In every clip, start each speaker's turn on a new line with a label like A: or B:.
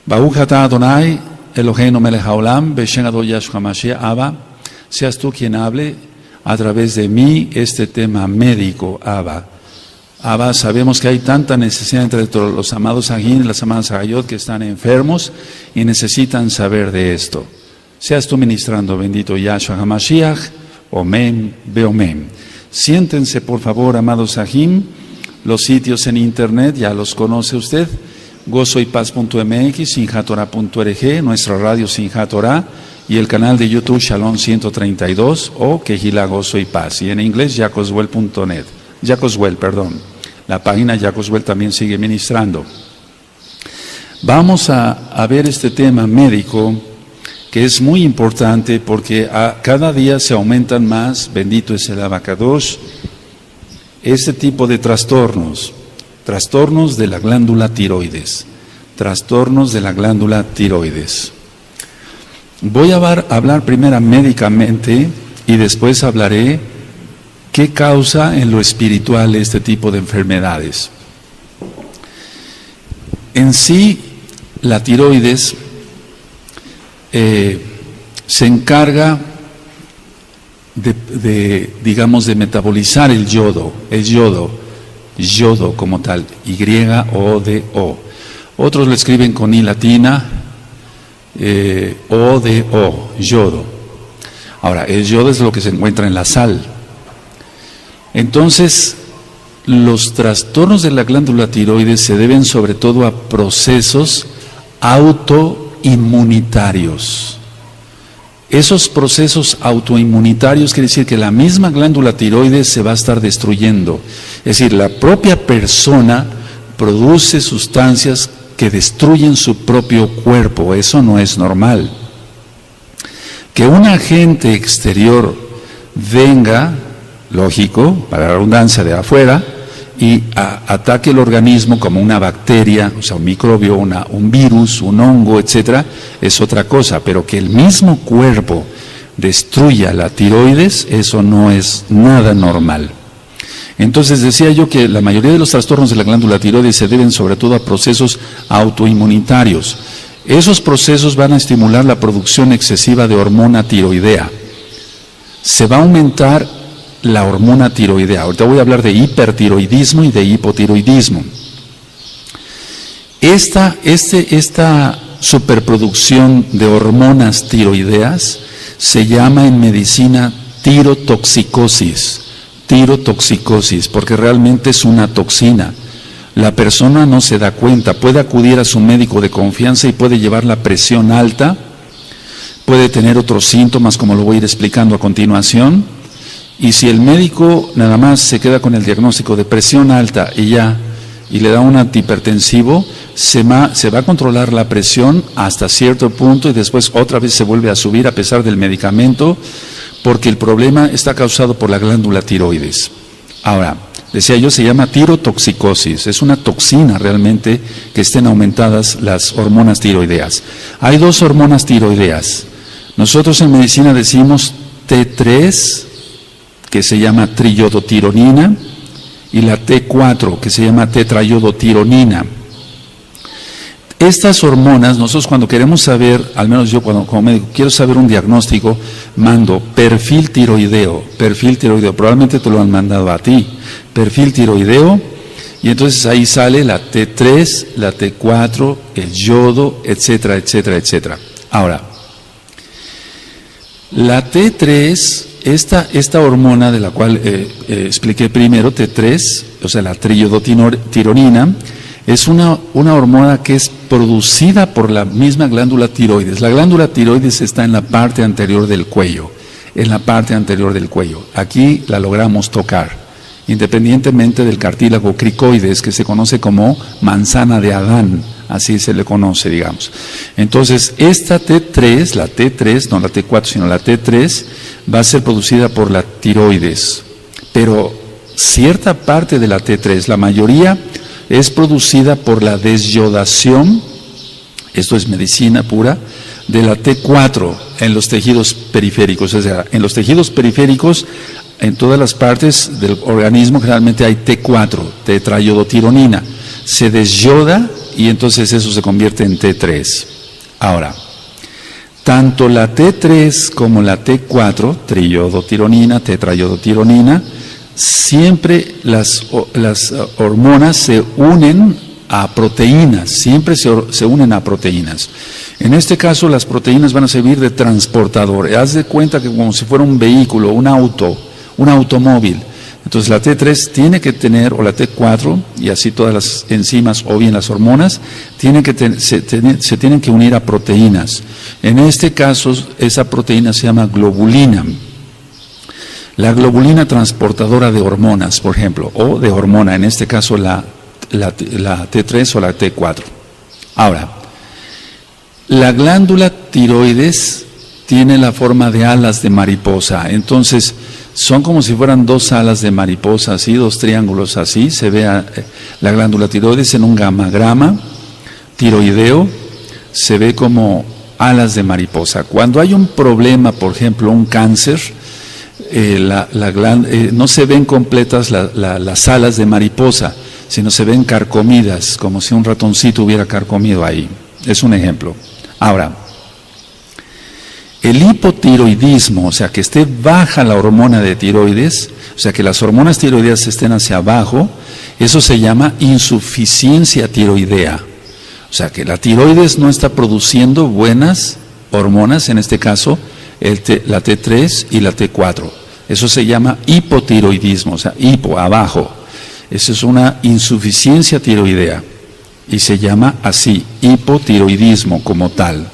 A: Baruch atah Adonai, Eloheinu melech haolam, Beshem Adonai Yahshua Mashiach, Abba, seas tú quien hable a través de mí este tema médico, Abba. Abba, sabemos que hay tanta necesidad entre los amados Agin y las amadas Agayot que están enfermos y necesitan saber de esto. Seas tú ministrando, bendito Yahshua HaMashiach, Omen, Beomen. Siéntense, por favor, amados Agim. Los sitios en internet ya los conoce usted. gozoypaz.mx, sinjatorah.org, nuestra radio Sinjat Torah y el canal de YouTube Shalom 132 o Kehila Gozo y Paz. Y en inglés jacoswell.net. La página Jacoswell también sigue ministrando. Vamos a ver este tema médico que es muy importante porque cada día se aumentan más, bendito es el Abacadosh, este tipo de trastornos de la glándula tiroides, Voy a hablar primero médicamente y después hablaré qué causa en lo espiritual este tipo de enfermedades. En sí, la tiroides se encarga de metabolizar el yodo como tal, Y-O-D-O. Otros lo escriben con I latina, O-D-O, yodo. Ahora, el yodo es lo que se encuentra en la sal. Entonces, los trastornos de la glándula tiroides se deben sobre todo a procesos autoinmunitarios. Esos procesos autoinmunitarios quiere decir que la misma glándula tiroides se va a estar destruyendo. Es decir, la propia persona produce sustancias que destruyen su propio cuerpo. Eso no es normal. Que un agente exterior venga, lógico, para la redundancia, de afuera, y ataque el organismo como una bacteria, o sea, un microbio, un virus, un hongo, etcétera, es otra cosa. Pero que el mismo cuerpo destruya la tiroides, eso no es nada normal. Entonces decía yo que la mayoría de los trastornos de la glándula tiroides se deben sobre todo a procesos autoinmunitarios. Esos procesos van a estimular la producción excesiva de hormona tiroidea. Se va a aumentar la hormona tiroidea. Ahorita voy a hablar de hipertiroidismo y de hipotiroidismo. Esta superproducción de hormonas tiroideas se llama en medicina tirotoxicosis, porque realmente es una toxina. La persona no se da cuenta, puede acudir a su médico de confianza y puede llevar la presión alta, puede tener otros síntomas como lo voy a ir explicando a continuación. Y si el médico nada más se queda con el diagnóstico de presión alta y le da un antihipertensivo, se va a controlar la presión hasta cierto punto y después otra vez se vuelve a subir a pesar del medicamento, porque el problema está causado por la glándula tiroides. Ahora, decía yo, se llama tirotoxicosis, es una toxina realmente que estén aumentadas las hormonas tiroideas. Hay dos hormonas tiroideas. Nosotros en medicina decimos T3, que se llama triiodotironina, y la T4, que se llama tetraiodotironina. Estas hormonas, nosotros cuando queremos saber, al menos yo como médico, quiero saber un diagnóstico, mando perfil tiroideo, probablemente te lo han mandado a ti, perfil tiroideo, y entonces ahí sale la T3, la T4, el yodo, etcétera, etcétera, etcétera. Ahora, la T3, esta hormona de la cual expliqué primero, T3, o sea la triiodotironina, es una hormona que es producida por la misma glándula tiroides. La glándula tiroides está en la parte anterior del cuello, Aquí la logramos tocar, independientemente del cartílago cricoides, que se conoce como manzana de Adán, así se le conoce, digamos. Entonces, esta T3, la T3, no la T4, sino la T3, va a ser producida por la tiroides. Pero cierta parte de la T3, la mayoría, es producida por la desyodación, esto es medicina pura, de la T4 en los tejidos periféricos. O sea, en los tejidos periféricos, en todas las partes del organismo, generalmente hay T4, tetraiodotironina. Se desyoda y entonces eso se convierte en T3. Ahora, tanto la T3 como la T4, triiodotironina, tetraiodotironina, siempre las hormonas se unen a proteínas, siempre se unen a proteínas. En este caso las proteínas van a servir de transportador. Haz de cuenta que como si fuera un vehículo, un automóvil. Entonces la T3 tiene que tener, o la T4, y así todas las enzimas o bien las hormonas, se tienen que unir a proteínas. En este caso, esa proteína se llama globulina. La globulina transportadora de hormonas, por ejemplo, o de hormona, en este caso la T3 o la T4. Ahora, la glándula tiroides tiene la forma de alas de mariposa, entonces son como si fueran dos alas de mariposa, así, dos triángulos así, se ve la glándula tiroides en un gamagrama tiroideo, se ve como alas de mariposa. Cuando hay un problema, por ejemplo, un cáncer, no se ven completas las alas de mariposa, sino se ven carcomidas, como si un ratoncito hubiera carcomido ahí. Es un ejemplo. Ahora, el hipotiroidismo, o sea, que esté baja la hormona de tiroides, o sea, que las hormonas tiroideas estén hacia abajo, eso se llama insuficiencia tiroidea. O sea, que la tiroides no está produciendo buenas hormonas, en este caso, la T3 y la T4. Eso se llama hipotiroidismo, o sea, hipo, abajo. Eso es una insuficiencia tiroidea y se llama así, hipotiroidismo como tal.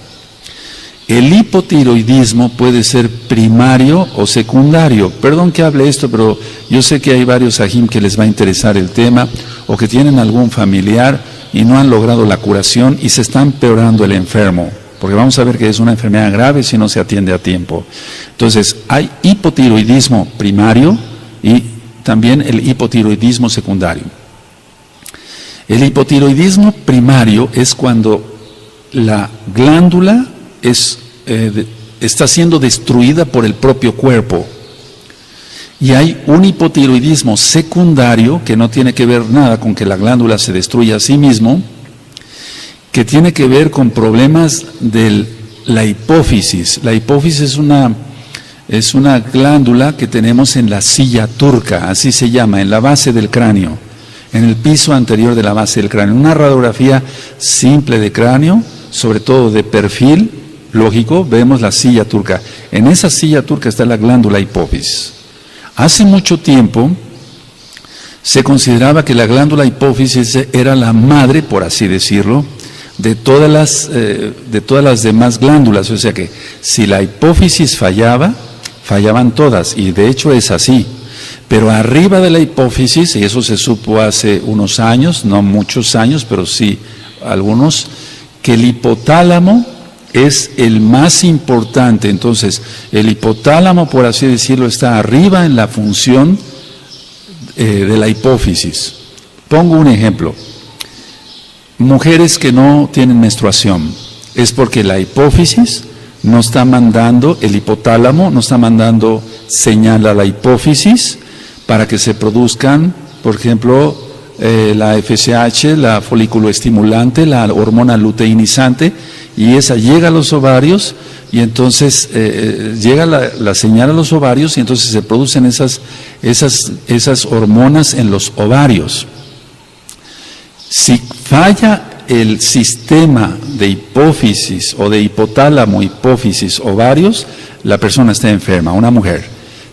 A: El hipotiroidismo puede ser primario o secundario. Perdón que hable esto, pero yo sé que hay varios ajim que les va a interesar el tema o que tienen algún familiar y no han logrado la curación y se está empeorando el enfermo, porque vamos a ver que es una enfermedad grave si no se atiende a tiempo. Entonces, hay hipotiroidismo primario y también el hipotiroidismo secundario. El hipotiroidismo primario es cuando la glándula está siendo destruida por el propio cuerpo. Y hay un hipotiroidismo secundario que no tiene que ver nada con que la glándula se destruya a sí mismo, que tiene que ver con problemas de la hipófisis. La hipófisis es una glándula que tenemos en la silla turca, así se llama, en la base del cráneo, en el piso anterior de la base del cráneo. Una radiografía simple de cráneo, sobre todo de perfil, lógico, vemos la silla turca. En esa silla turca está la glándula hipófisis. Hace mucho tiempo se consideraba que la glándula hipófisis era la madre, por así decirlo, de todas las demás glándulas. O sea que si la hipófisis fallaban todas, y de hecho es así. Pero arriba de la hipófisis, y eso se supo hace unos años, no muchos años, pero sí algunos, que el hipotálamo es el más importante. Entonces, el hipotálamo, por así decirlo, está arriba en la función de la hipófisis. Pongo un ejemplo. Mujeres que no tienen menstruación, es porque la hipófisis no está mandando, el hipotálamo no está mandando señal a la hipófisis para que se produzcan, por ejemplo, la FSH, la folículo estimulante, la hormona luteinizante, y esa llega a los ovarios y entonces llega la señal a los ovarios y entonces se producen esas hormonas en los ovarios. Si falla el sistema de hipófisis o de hipotálamo, hipófisis, ovarios, la persona está enferma, una mujer.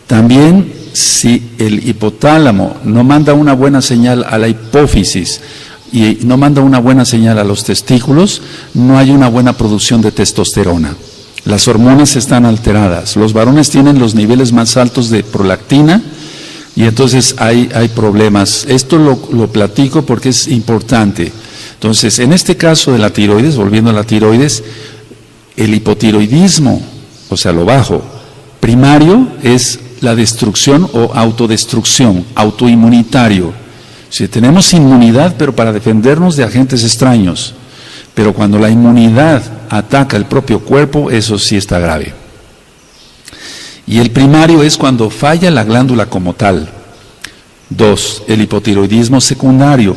A: También si el hipotálamo no manda una buena señal a la hipófisis y no manda una buena señal a los testículos, no hay una buena producción de testosterona. Las hormonas están alteradas. Los varones tienen los niveles más altos de prolactina y entonces hay problemas. Esto lo platico porque es importante. Entonces, en este caso de la tiroides, volviendo a la tiroides, el hipotiroidismo, o sea, lo bajo, primario es la destrucción o autodestrucción, autoinmunitario. Si tenemos inmunidad, pero para defendernos de agentes extraños, pero cuando la inmunidad ataca el propio cuerpo, eso sí está grave. Y el primario es cuando falla la glándula como tal. 2. El hipotiroidismo secundario.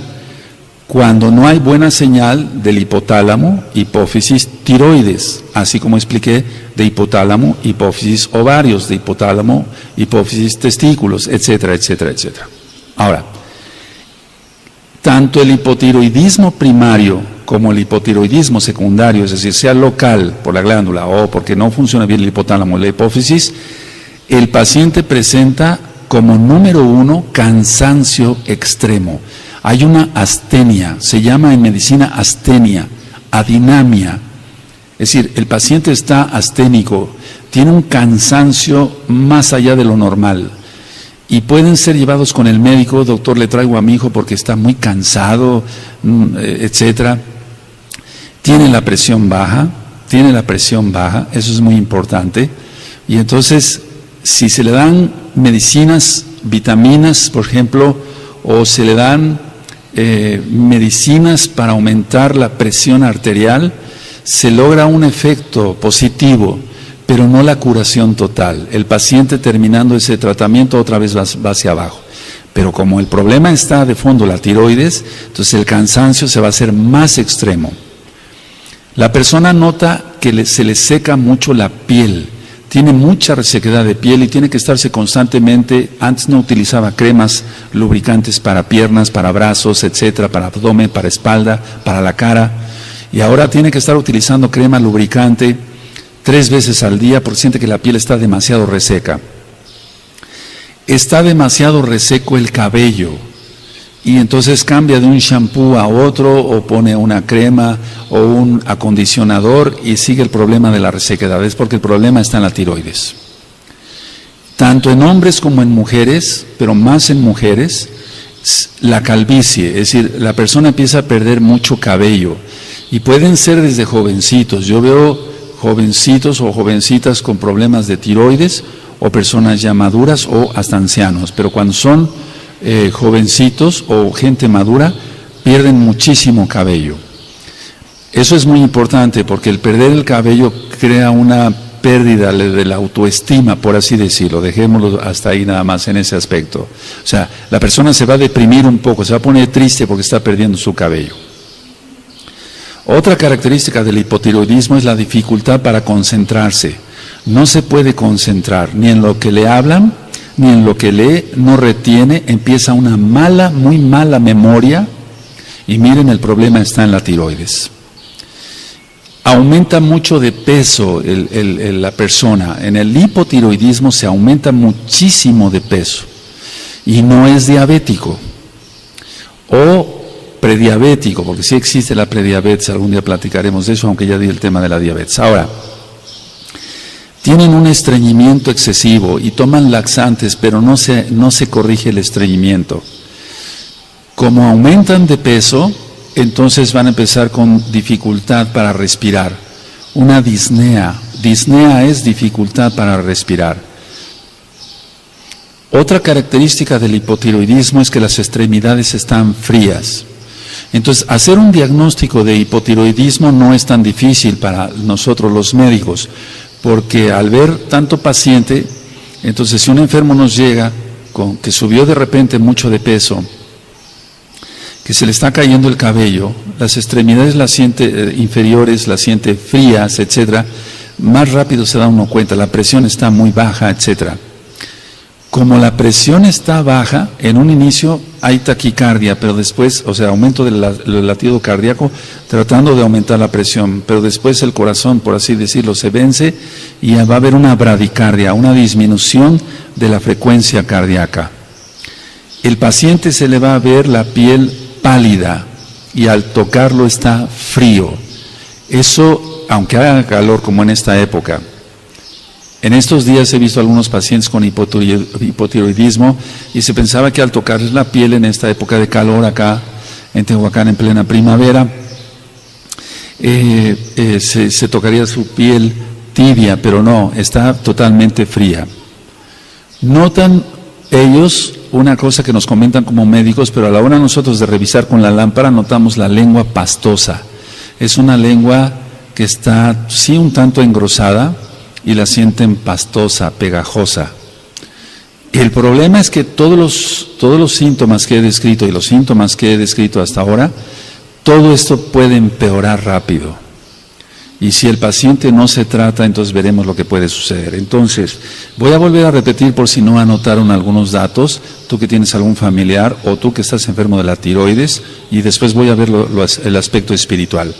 A: cuando no hay buena señal del hipotálamo, hipófisis, tiroides, así como expliqué, de hipotálamo, hipófisis, ovarios, de hipotálamo, hipófisis, testículos, etcétera, etcétera, etcétera. Ahora, tanto el hipotiroidismo primario como el hipotiroidismo secundario, es decir, sea local por la glándula o porque no funciona bien el hipotálamo o la hipófisis, el paciente presenta como número 1 cansancio extremo. Hay una astenia, se llama en medicina astenia, adinamia. Es decir, el paciente está asténico, tiene un cansancio más allá de lo normal. Y pueden ser llevados con el médico, doctor, le traigo a mi hijo porque está muy cansado, etcétera. Tiene la presión baja, eso es muy importante. Y entonces, si se le dan medicinas, vitaminas, por ejemplo, o se le dan medicinas para aumentar la presión arterial, se logra un efecto positivo, pero no la curación total. El paciente terminando ese tratamiento otra vez va hacia abajo. Pero como el problema está de fondo, la tiroides, entonces el cansancio se va a hacer más extremo. La persona nota que se le seca mucho la piel, tiene mucha resequedad de piel y tiene que estarse constantemente, antes no utilizaba cremas lubricantes para piernas, para brazos, etcétera, para abdomen, para espalda, para la cara, y ahora tiene que estar utilizando crema lubricante 3 veces al día porque siente que la piel está demasiado reseca. Está demasiado reseco el cabello y entonces cambia de un shampoo a otro o pone una crema o un acondicionador y sigue el problema de la resequedad. Es porque el problema está en la tiroides. Tanto en hombres como en mujeres, pero más en mujeres, la calvicie, es decir, la persona empieza a perder mucho cabello y pueden ser desde jovencitos. Yo veo jovencitos o jovencitas con problemas de tiroides o personas ya maduras o hasta ancianos, pero cuando son jovencitos o gente madura pierden muchísimo cabello. Eso es muy importante porque el perder el cabello crea una pérdida de la autoestima, por así decirlo. Dejémoslo hasta ahí nada más en ese aspecto. O sea, la persona se va a deprimir un poco, se va a poner triste porque está perdiendo su cabello. Otra característica del hipotiroidismo es la dificultad para concentrarse. No se puede concentrar ni en lo que le hablan, ni en lo que lee, no retiene, empieza una muy mala memoria y miren, el problema está en la tiroides. Aumenta mucho de peso la persona. En el hipotiroidismo se aumenta muchísimo de peso y no es diabético o prediabético, porque sí existe la prediabetes, algún día platicaremos de eso, aunque ya di el tema de la diabetes. Ahora, tienen un estreñimiento excesivo y toman laxantes, pero no se corrige el estreñimiento. Como aumentan de peso, entonces van a empezar con dificultad para respirar. Una disnea. Disnea es dificultad para respirar. Otra característica del hipotiroidismo es que las extremidades están frías. Entonces, hacer un diagnóstico de hipotiroidismo no es tan difícil para nosotros los médicos, porque al ver tanto paciente, entonces si un enfermo nos llega con que subió de repente mucho de peso, que se le está cayendo el cabello, las extremidades las siente inferiores, las siente frías, etcétera, más rápido se da uno cuenta, la presión está muy baja, etcétera. Como la presión está baja, en un inicio hay taquicardia, pero después, o sea, aumento del latido cardíaco, tratando de aumentar la presión, pero después el corazón, por así decirlo, se vence y va a haber una bradicardia, una disminución de la frecuencia cardíaca. El paciente se le va a ver la piel pálida y al tocarlo está frío. Eso, aunque haga calor como en esta época. En estos días he visto algunos pacientes con hipotiroidismo y se pensaba que al tocarles la piel en esta época de calor acá en Tehuacán en plena primavera, se tocaría su piel tibia, pero no, está totalmente fría. Notan ellos una cosa que nos comentan como médicos, pero a la hora nosotros de revisar con la lámpara notamos la lengua pastosa. Es una lengua que está sí un tanto engrosada, y la sienten pastosa, pegajosa. El problema es que todos los síntomas que he descrito y los síntomas que he descrito hasta ahora todo esto puede empeorar rápido. Y si el paciente no se trata, entonces veremos lo que puede suceder. Entonces, voy a volver a repetir por si no anotaron algunos datos, tú que tienes algún familiar o tú que estás enfermo de la tiroides, y después voy a ver el aspecto espiritual.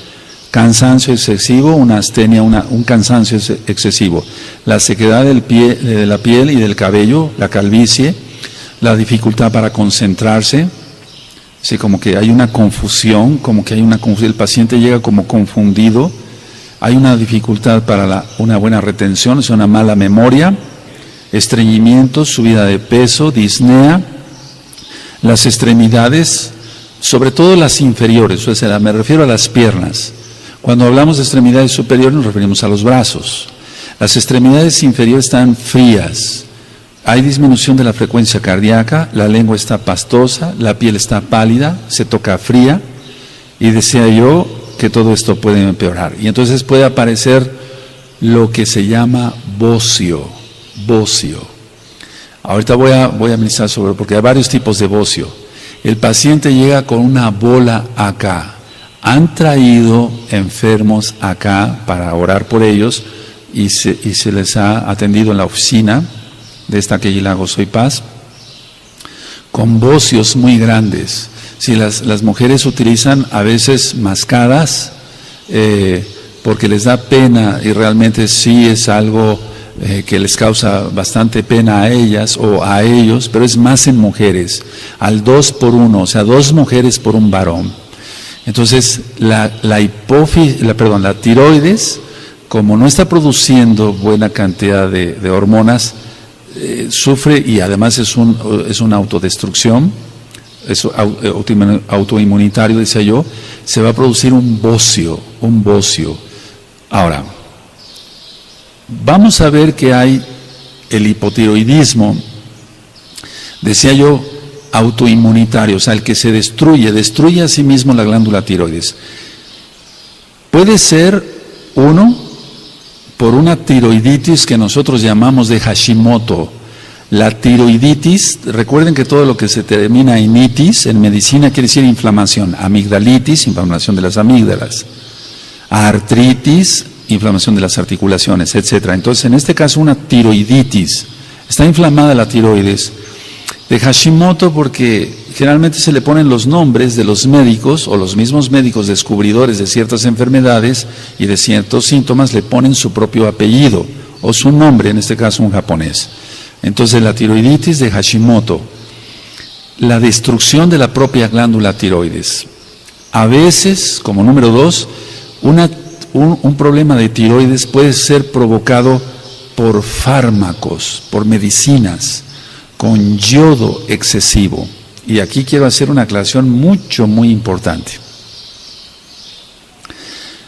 A: Cansancio excesivo, una astenia, un cansancio excesivo, la sequedad de la piel y del cabello, la calvicie, la dificultad para concentrarse, sí, como que hay una confusión, el paciente llega como confundido. Hay una dificultad para una buena retención, es una mala memoria, estreñimiento, subida de peso, disnea, las extremidades, sobre todo las inferiores, o sea, me refiero a las piernas. Cuando hablamos de extremidades superiores nos referimos a los brazos. Las extremidades inferiores están frías, hay disminución de la frecuencia cardíaca, la lengua está pastosa, la piel está pálida, se toca fría, y decía yo que todo esto puede empeorar. Y entonces puede aparecer lo que se llama bocio. Ahorita voy a ministrar sobre, porque hay varios tipos de bocio. El paciente llega con una bola acá. Han traído enfermos acá para orar por ellos y se les ha atendido en la oficina de esta que la Gozo y Paz, con bocios muy grandes. Si las mujeres utilizan a veces mascadas porque les da pena y realmente sí es algo que les causa bastante pena a ellas o a ellos, pero es más en mujeres, al 2 por 1, o sea, 2 mujeres por un varón. Entonces la tiroides, como no está produciendo buena cantidad de hormonas, sufre, y además es una autodestrucción, es autoinmunitario, decía yo, se va a producir un bocio. Ahora, vamos a ver que hay el hipotiroidismo, decía yo, autoinmunitario, o sea, el que se destruye a sí mismo la glándula tiroides. Puede ser, uno, por una tiroiditis que nosotros llamamos de Hashimoto. La tiroiditis, recuerden que todo lo que se termina en itis, en medicina quiere decir inflamación. Amigdalitis, inflamación de las amígdalas. Artritis, inflamación de las articulaciones, etc. Entonces, en este caso, una tiroiditis. Está inflamada la tiroides. De Hashimoto, porque generalmente se le ponen los nombres de los médicos, o los mismos médicos descubridores de ciertas enfermedades y de ciertos síntomas, le ponen su propio apellido, o su nombre, en este caso un japonés. Entonces, la tiroiditis de Hashimoto, la destrucción de la propia glándula tiroides. A veces, como número 2, un problema de tiroides puede ser provocado por fármacos, por medicinas, con yodo excesivo. Y aquí quiero hacer una aclaración muy importante.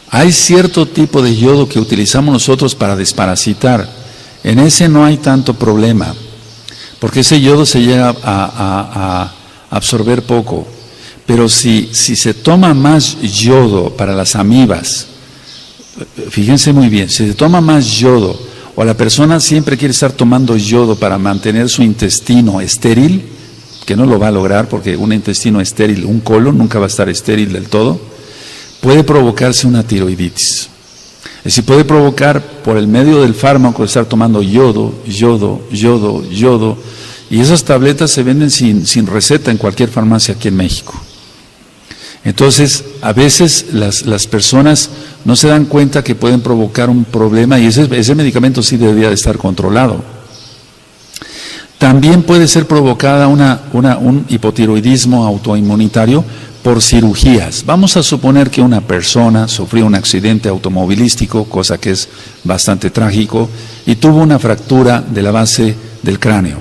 A: Hay cierto tipo de yodo que utilizamos nosotros para desparasitar. En ese no hay tanto problema, porque ese yodo se llega a absorber poco. Pero si se toma más yodo para las amibas, fíjense muy bien, si se toma más yodo, o la persona siempre quiere estar tomando yodo para mantener su intestino estéril, que no lo va a lograr porque un intestino estéril, un colon nunca va a estar estéril del todo, puede provocarse una tiroiditis. Es decir, puede provocar por el medio del fármaco estar tomando yodo, y esas tabletas se venden sin receta en cualquier farmacia aquí en México. Entonces, a veces las personas no se dan cuenta que pueden provocar un problema y ese medicamento sí debería de estar controlado. También puede ser provocada un hipotiroidismo autoinmunitario por cirugías. Vamos a suponer que una persona sufrió un accidente automovilístico, cosa que es bastante trágico, y tuvo una fractura de la base del cráneo.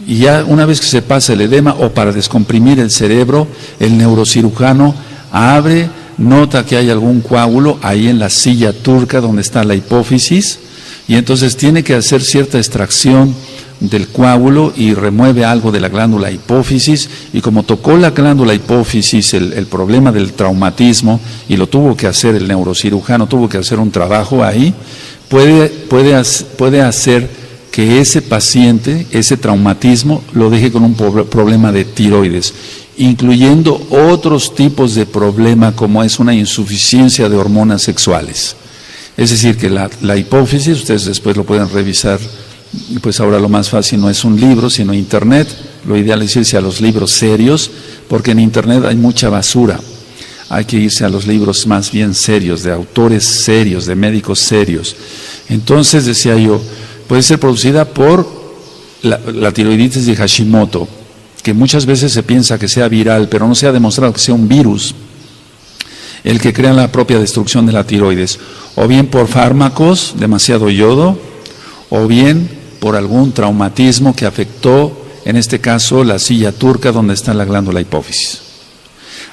A: Y ya una vez que se pasa el edema o para descomprimir el cerebro, el neurocirujano abre, nota que hay algún coágulo ahí en la silla turca donde está la hipófisis, y entonces tiene que hacer cierta extracción del coágulo y remueve algo de la glándula hipófisis, y como tocó la glándula hipófisis el problema del traumatismo y lo tuvo que hacer el neurocirujano, tuvo que hacer un trabajo ahí, puede hacer que ese paciente, ese traumatismo, lo deje con un problema de tiroides, incluyendo otros tipos de problema como es una insuficiencia de hormonas sexuales. Es decir, que la hipófisis, ustedes después lo pueden revisar, pues ahora lo más fácil no es un libro, sino internet. Lo ideal es irse a los libros serios, porque en internet hay mucha basura. Hay que irse a los libros más bien serios, de autores serios, de médicos serios. Entonces, decía yo, puede ser producida por la tiroiditis de Hashimoto, que muchas veces se piensa que sea viral, pero no se ha demostrado que sea un virus el que crea la propia destrucción de la tiroides, o bien por fármacos, demasiado yodo, o bien por algún traumatismo que afectó, en este caso, la silla turca donde está la glándula hipófisis.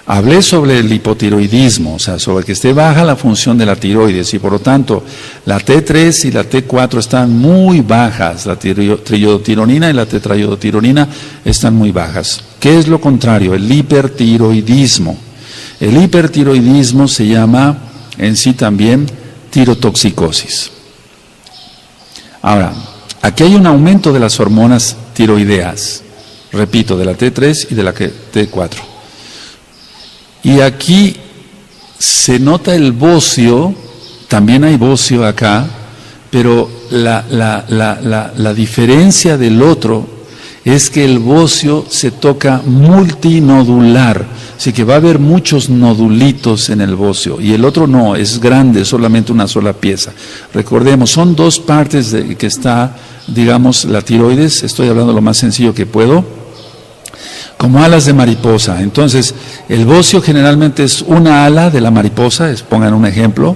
A: Hablé sobre el hipotiroidismo, o sea, sobre que esté baja la función de la tiroides y por lo tanto la T3 y la T4 están muy bajas, la triiodotironina y la tetraiodotironina están muy bajas. ¿Qué es lo contrario? El hipertiroidismo. El hipertiroidismo se llama en sí también tirotoxicosis. Ahora, aquí hay un aumento de las hormonas tiroideas, repito, de la T3 y de la T4. Y aquí se nota el bocio, también hay bocio acá, pero la diferencia del otro es que el bocio se toca multinodular, así que va a haber muchos nodulitos en el bocio, y el otro no, es grande, solamente una sola pieza. Recordemos, son dos partes de que está, digamos, la tiroides, estoy hablando lo más sencillo que puedo, como alas de mariposa. Entonces, el bocio generalmente es una ala de la mariposa, pongan un ejemplo,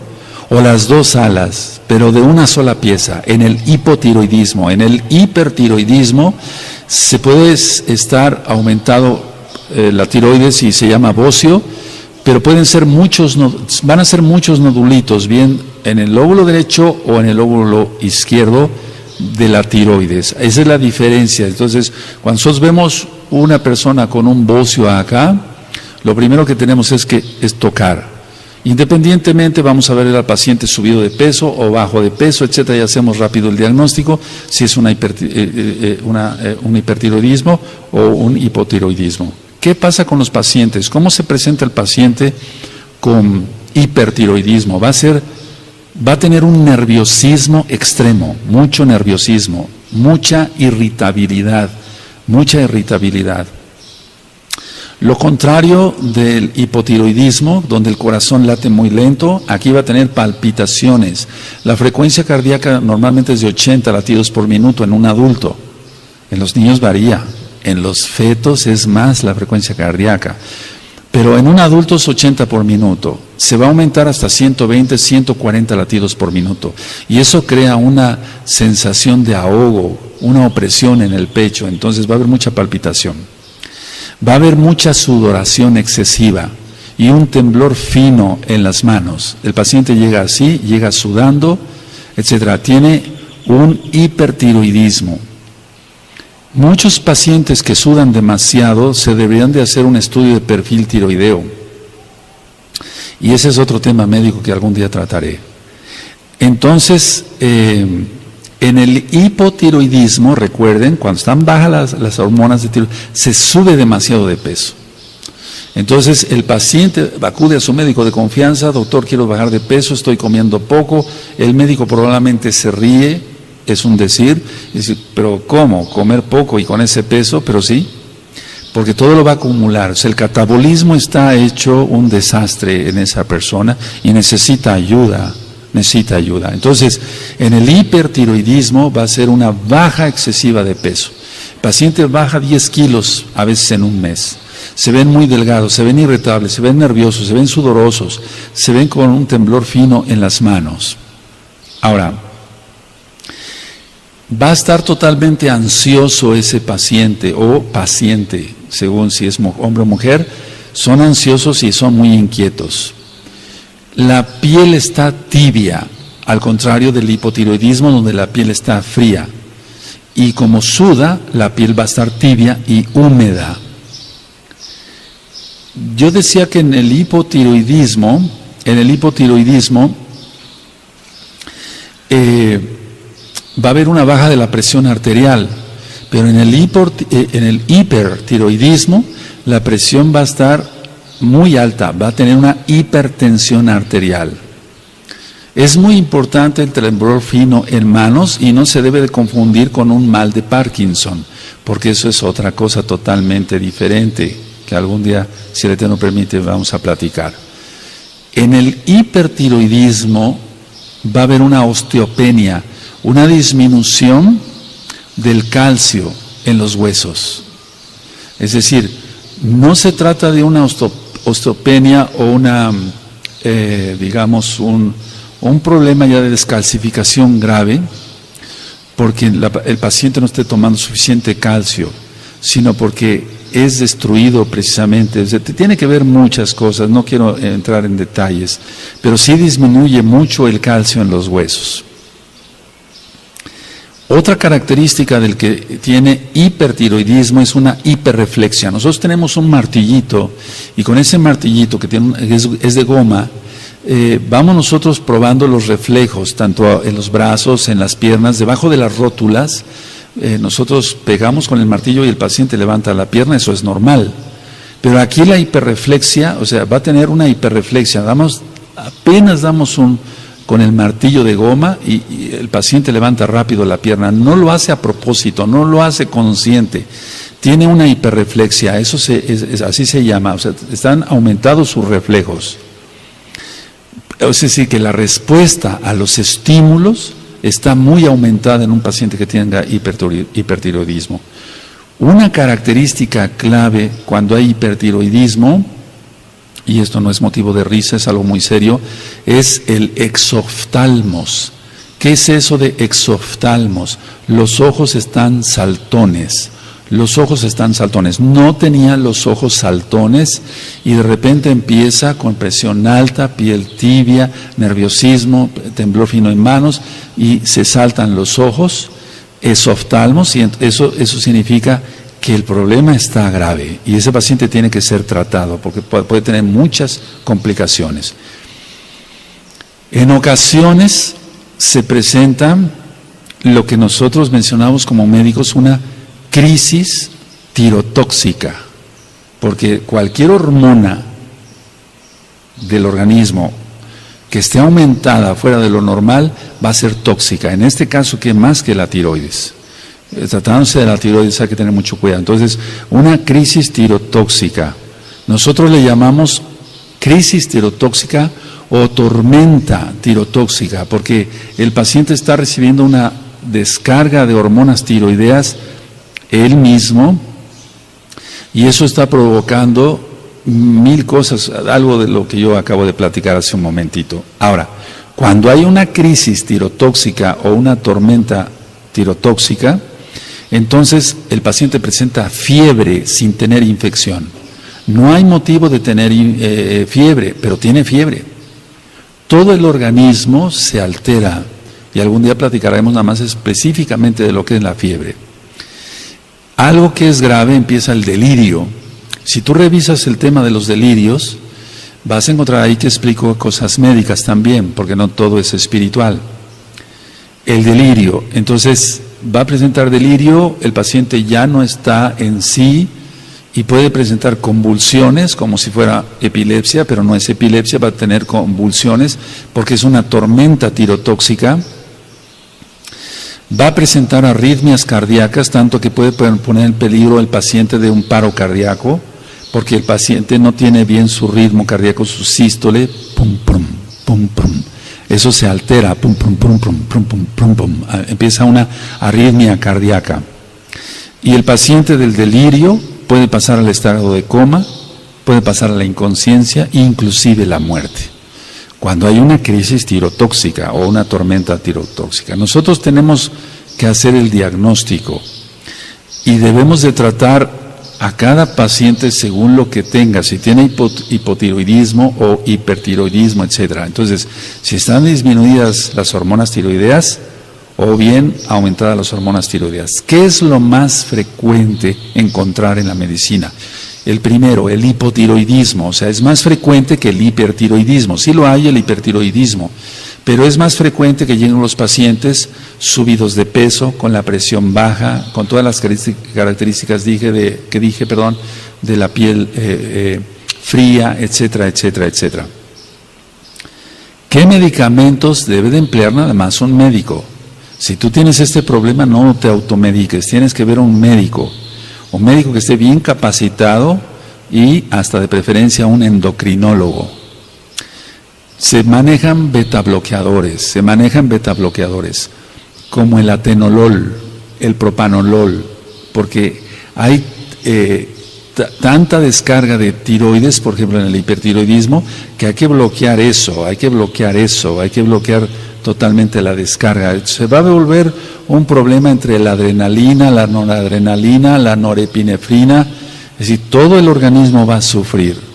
A: o las dos alas, pero de una sola pieza, en el hipotiroidismo. En el hipertiroidismo se puede estar aumentado la tiroides y se llama bocio, pero pueden ser van a ser muchos nodulitos, bien en el lóbulo derecho o en el lóbulo izquierdo de la tiroides. Esa es la diferencia. Entonces, cuando nosotros vemos una persona con un bocio acá, lo primero que tenemos es tocar. Independientemente, vamos a ver al paciente subido de peso o bajo de peso, etcétera, y hacemos rápido el diagnóstico, si es un hipertiroidismo o un hipotiroidismo. ¿Qué pasa con los pacientes? ¿Cómo se presenta el paciente con hipertiroidismo? Va a tener un nerviosismo extremo, mucho nerviosismo, mucha irritabilidad. Lo contrario del hipotiroidismo, donde el corazón late muy lento, aquí va a tener palpitaciones. La frecuencia cardíaca normalmente es de 80 latidos por minuto en un adulto. En los niños varía, en los fetos es más la frecuencia cardíaca. Pero en un adulto es 80 por minuto, se va a aumentar hasta 120, 140 latidos por minuto. Y eso crea una sensación de ahogo, una opresión en el pecho, entonces va a haber mucha palpitación. Va a haber mucha sudoración excesiva y un temblor fino en las manos. El paciente llega así, llega sudando, etcétera. Tiene un hipertiroidismo. Muchos pacientes que sudan demasiado se deberían de hacer un estudio de perfil tiroideo. Y ese es otro tema médico que algún día trataré. Entonces, en el hipotiroidismo, recuerden, cuando están bajas las hormonas de tiroides, se sube demasiado de peso. Entonces, el paciente acude a su médico de confianza: doctor, quiero bajar de peso, estoy comiendo poco. El médico probablemente se ríe, es un decir, y dice, pero ¿cómo? ¿Comer poco y con ese peso? Pero sí, porque todo lo va a acumular. O sea, el catabolismo está hecho un desastre en esa persona y necesita ayuda. Entonces, en el hipertiroidismo va a ser una baja excesiva de peso. El paciente baja 10 kilos a veces en un mes. Se ven muy delgados, se ven irritables, se ven nerviosos, se ven sudorosos, se ven con un temblor fino en las manos. Ahora, va a estar totalmente ansioso ese paciente o paciente, según si es hombre o mujer, son ansiosos y son muy inquietos. La piel está tibia, al contrario del hipotiroidismo, donde la piel está fría. Y como suda, la piel va a estar tibia y húmeda. Yo decía que en el hipotiroidismo, va a haber una baja de la presión arterial, pero en el hipertiroidismo la presión va a estar muy alta, va a tener una hipertensión arterial. Es muy importante el temblor fino en manos y no se debe de confundir con un mal de Parkinson, porque eso es otra cosa totalmente diferente, que algún día, si el Eterno permite, vamos a platicar. En el hipertiroidismo va a haber una osteopenia, una disminución del calcio en los huesos. Es decir, no se trata de una osteopenia o una, digamos, un problema ya de descalcificación grave, porque el paciente no esté tomando suficiente calcio, sino porque es destruido precisamente. Tiene que ver muchas cosas, no quiero entrar en detalles, pero sí disminuye mucho el calcio en los huesos. Otra característica del que tiene hipertiroidismo es una hiperreflexia. Nosotros tenemos un martillito y con ese martillito que es de goma, vamos nosotros probando los reflejos, tanto en los brazos, en las piernas, debajo de las rótulas. Nosotros pegamos con el martillo y el paciente levanta la pierna, eso es normal. Pero aquí la hiperreflexia, o sea, va a tener una hiperreflexia. Apenas damos con el martillo de goma y el paciente levanta rápido la pierna. No lo hace a propósito, no lo hace consciente. Tiene una hiperreflexia, eso así se llama, o sea, están aumentados sus reflejos. Es decir, que la respuesta a los estímulos está muy aumentada en un paciente que tenga hipertiroidismo. Una característica clave cuando hay hipertiroidismo, y esto no es motivo de risa, es algo muy serio, es el exoftalmos. ¿Qué es eso de exoftalmos? Los ojos están saltones. Los ojos están saltones. No tenía los ojos saltones y de repente empieza con presión alta, piel tibia, nerviosismo, temblor fino en manos y se saltan los ojos, exoftalmos, y eso significa que el problema está grave y ese paciente tiene que ser tratado porque puede tener muchas complicaciones. En ocasiones se presenta lo que nosotros mencionamos como médicos una crisis tirotóxica, porque cualquier hormona del organismo que esté aumentada fuera de lo normal va a ser tóxica. En este caso, ¿qué más que la tiroides? Tratándose de la tiroides hay que tener mucho cuidado. Entonces, una crisis tirotóxica, nosotros le llamamos crisis tirotóxica o tormenta tirotóxica, porque el paciente está recibiendo una descarga de hormonas tiroideas él mismo, y eso está provocando mil cosas, algo de lo que yo acabo de platicar hace un momentito. Ahora, cuando hay una crisis tirotóxica o una tormenta tirotóxica, entonces el paciente presenta fiebre sin tener infección. No hay motivo de tener fiebre, pero tiene fiebre. Todo el organismo se altera, y algún día platicaremos nada más específicamente de lo que es la fiebre. Algo que es grave, empieza el delirio. Si tú revisas el tema de los delirios, vas a encontrar ahí que explico cosas médicas también, porque no todo es espiritual. El delirio, entonces va a presentar delirio, el paciente ya no está en sí y puede presentar convulsiones como si fuera epilepsia, pero no es epilepsia, va a tener convulsiones porque es una tormenta tirotóxica. Va a presentar arritmias cardíacas, tanto que puede poner en peligro el paciente de un paro cardíaco, porque el paciente no tiene bien su ritmo cardíaco, su sístole, pum, pum, pum, pum. Eso se altera, pum, pum, pum, pum, pum, pum, pum, pum. Empieza una arritmia cardíaca. Y el paciente del delirio puede pasar al estado de coma, puede pasar a la inconsciencia, inclusive la muerte. Cuando hay una crisis tirotóxica o una tormenta tirotóxica, nosotros tenemos que hacer el diagnóstico y debemos de tratar a cada paciente según lo que tenga, si tiene hipotiroidismo o hipertiroidismo, etc. Entonces, si están disminuidas las hormonas tiroideas o bien aumentadas las hormonas tiroideas, ¿qué es lo más frecuente encontrar en la medicina? El primero, el hipotiroidismo, o sea, es más frecuente que el hipertiroidismo. Sí lo hay el hipertiroidismo, Pero es más frecuente que lleguen los pacientes subidos de peso, con la presión baja, con todas las características que dije, de la piel fría, etcétera, etcétera, etcétera. ¿Qué medicamentos debe de emplear nada más un médico? Si tú tienes este problema, no te automediques, tienes que ver a un médico que esté bien capacitado y hasta de preferencia un endocrinólogo. Se manejan beta bloqueadores, como el atenolol, el propanolol, porque hay tanta descarga de tiroides, por ejemplo en el hipertiroidismo, que hay que bloquear eso, hay que bloquear totalmente la descarga. Se va a volver un problema entre la adrenalina, la noradrenalina, la norepinefrina, es decir, todo el organismo va a sufrir.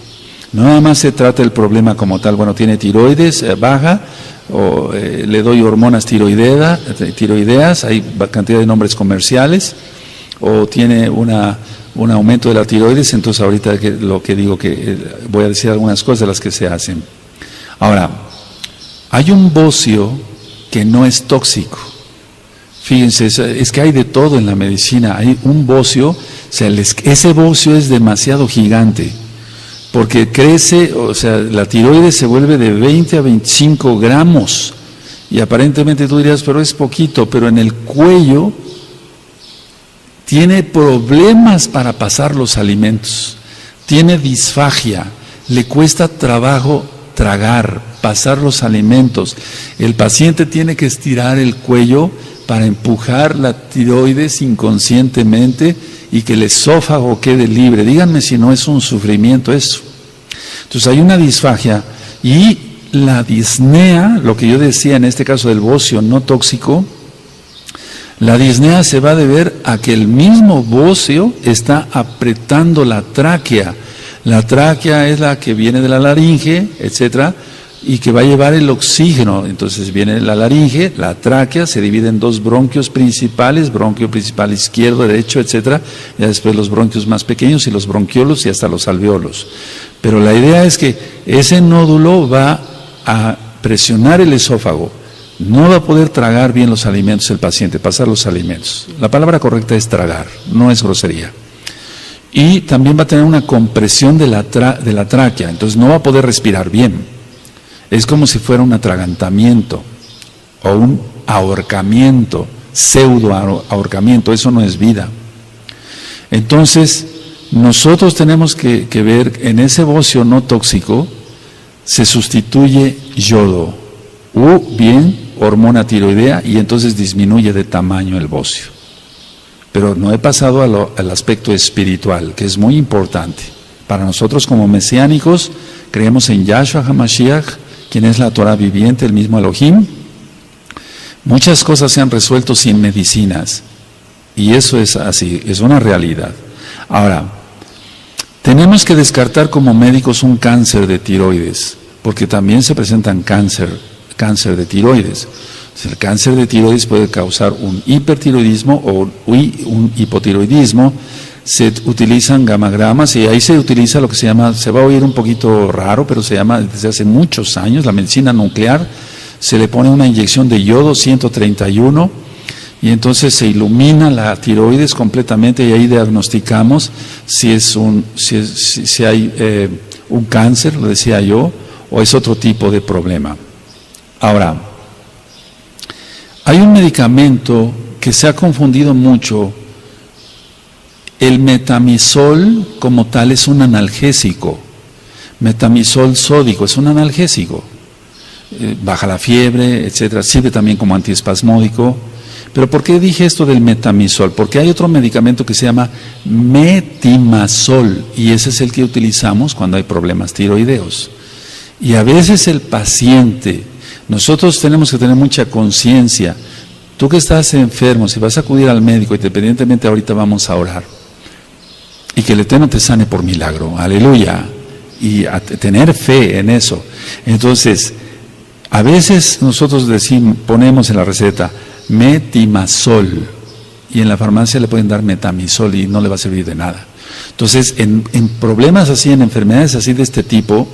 A: No nada más se trata el problema como tal, bueno, tiene tiroides baja, o le doy hormonas tiroideas, hay cantidad de nombres comerciales, o tiene un aumento de la tiroides, entonces ahorita lo que digo que voy a decir algunas cosas de las que se hacen. Ahora, hay un bocio que no es tóxico. Fíjense, es que hay de todo en la medicina. Hay un bocio, o sea, ese bocio es demasiado gigante, porque crece, o sea, la tiroides se vuelve de 20 a 25 gramos, y aparentemente tú dirías, pero es poquito, pero en el cuello tiene problemas para pasar los alimentos, tiene disfagia, le cuesta trabajo tragar, pasar los alimentos. El paciente tiene que estirar el cuello para empujar la tiroides inconscientemente y que el esófago quede libre. Díganme si no es un sufrimiento eso. Entonces hay una disfagia y la disnea, lo que yo decía en este caso del bocio no tóxico, la disnea se va a deber a que el mismo bocio está apretando la tráquea. La tráquea es la que viene de la laringe, etcétera, y que va a llevar el oxígeno. Entonces viene la laringe, la tráquea, se divide en dos bronquios principales, bronquio principal izquierdo, derecho, etcétera, y después los bronquios más pequeños y los bronquiolos y hasta los alveolos. Pero la idea es que ese nódulo va a presionar el esófago, no va a poder tragar bien los alimentos el paciente, pasar los alimentos. La palabra correcta es tragar, no es grosería. Y también va a tener una compresión de la tráquea, entonces no va a poder respirar bien. Es como si fuera un atragantamiento o un ahorcamiento, pseudo ahorcamiento, eso no es vida. Entonces, nosotros tenemos que ver en ese bocio no tóxico, se sustituye yodo o bien hormona tiroidea y entonces disminuye de tamaño el bocio. Pero no he pasado al aspecto espiritual, que es muy importante. Para nosotros como mesiánicos, creemos en Yahshua HaMashiach, quien es la Torah viviente, el mismo Elohim. Muchas cosas se han resuelto sin medicinas, y eso es así, es una realidad. Ahora, tenemos que descartar como médicos un cáncer de tiroides, porque también se presentan cáncer de tiroides. El cáncer de tiroides puede causar un hipertiroidismo o un hipotiroidismo. Se utilizan gamagramas y ahí se utiliza lo que se llama, se va a oír un poquito raro, pero se llama desde hace muchos años, la medicina nuclear. Se le pone una inyección de yodo 131 y entonces se ilumina la tiroides completamente y ahí diagnosticamos si hay un cáncer, lo decía yo, o es otro tipo de problema. Ahora, hay un medicamento que se ha confundido mucho. El metamizol como tal es un analgésico. Metamizol sódico es un analgésico. Baja la fiebre, etcétera. Sirve también como antiespasmódico. Pero ¿por qué dije esto del metamizol? Porque hay otro medicamento que se llama metimazol y ese es el que utilizamos cuando hay problemas tiroideos. Y a veces el paciente, nosotros tenemos que tener mucha conciencia. Tú que estás enfermo, si vas a acudir al médico, independientemente ahorita vamos a orar, y que el Eterno te sane por milagro, aleluya, y a tener fe en eso. Entonces, a veces nosotros ponemos en la receta metimazol, y en la farmacia le pueden dar metamizol y no le va a servir de nada. Entonces, en problemas así, en enfermedades así de este tipo,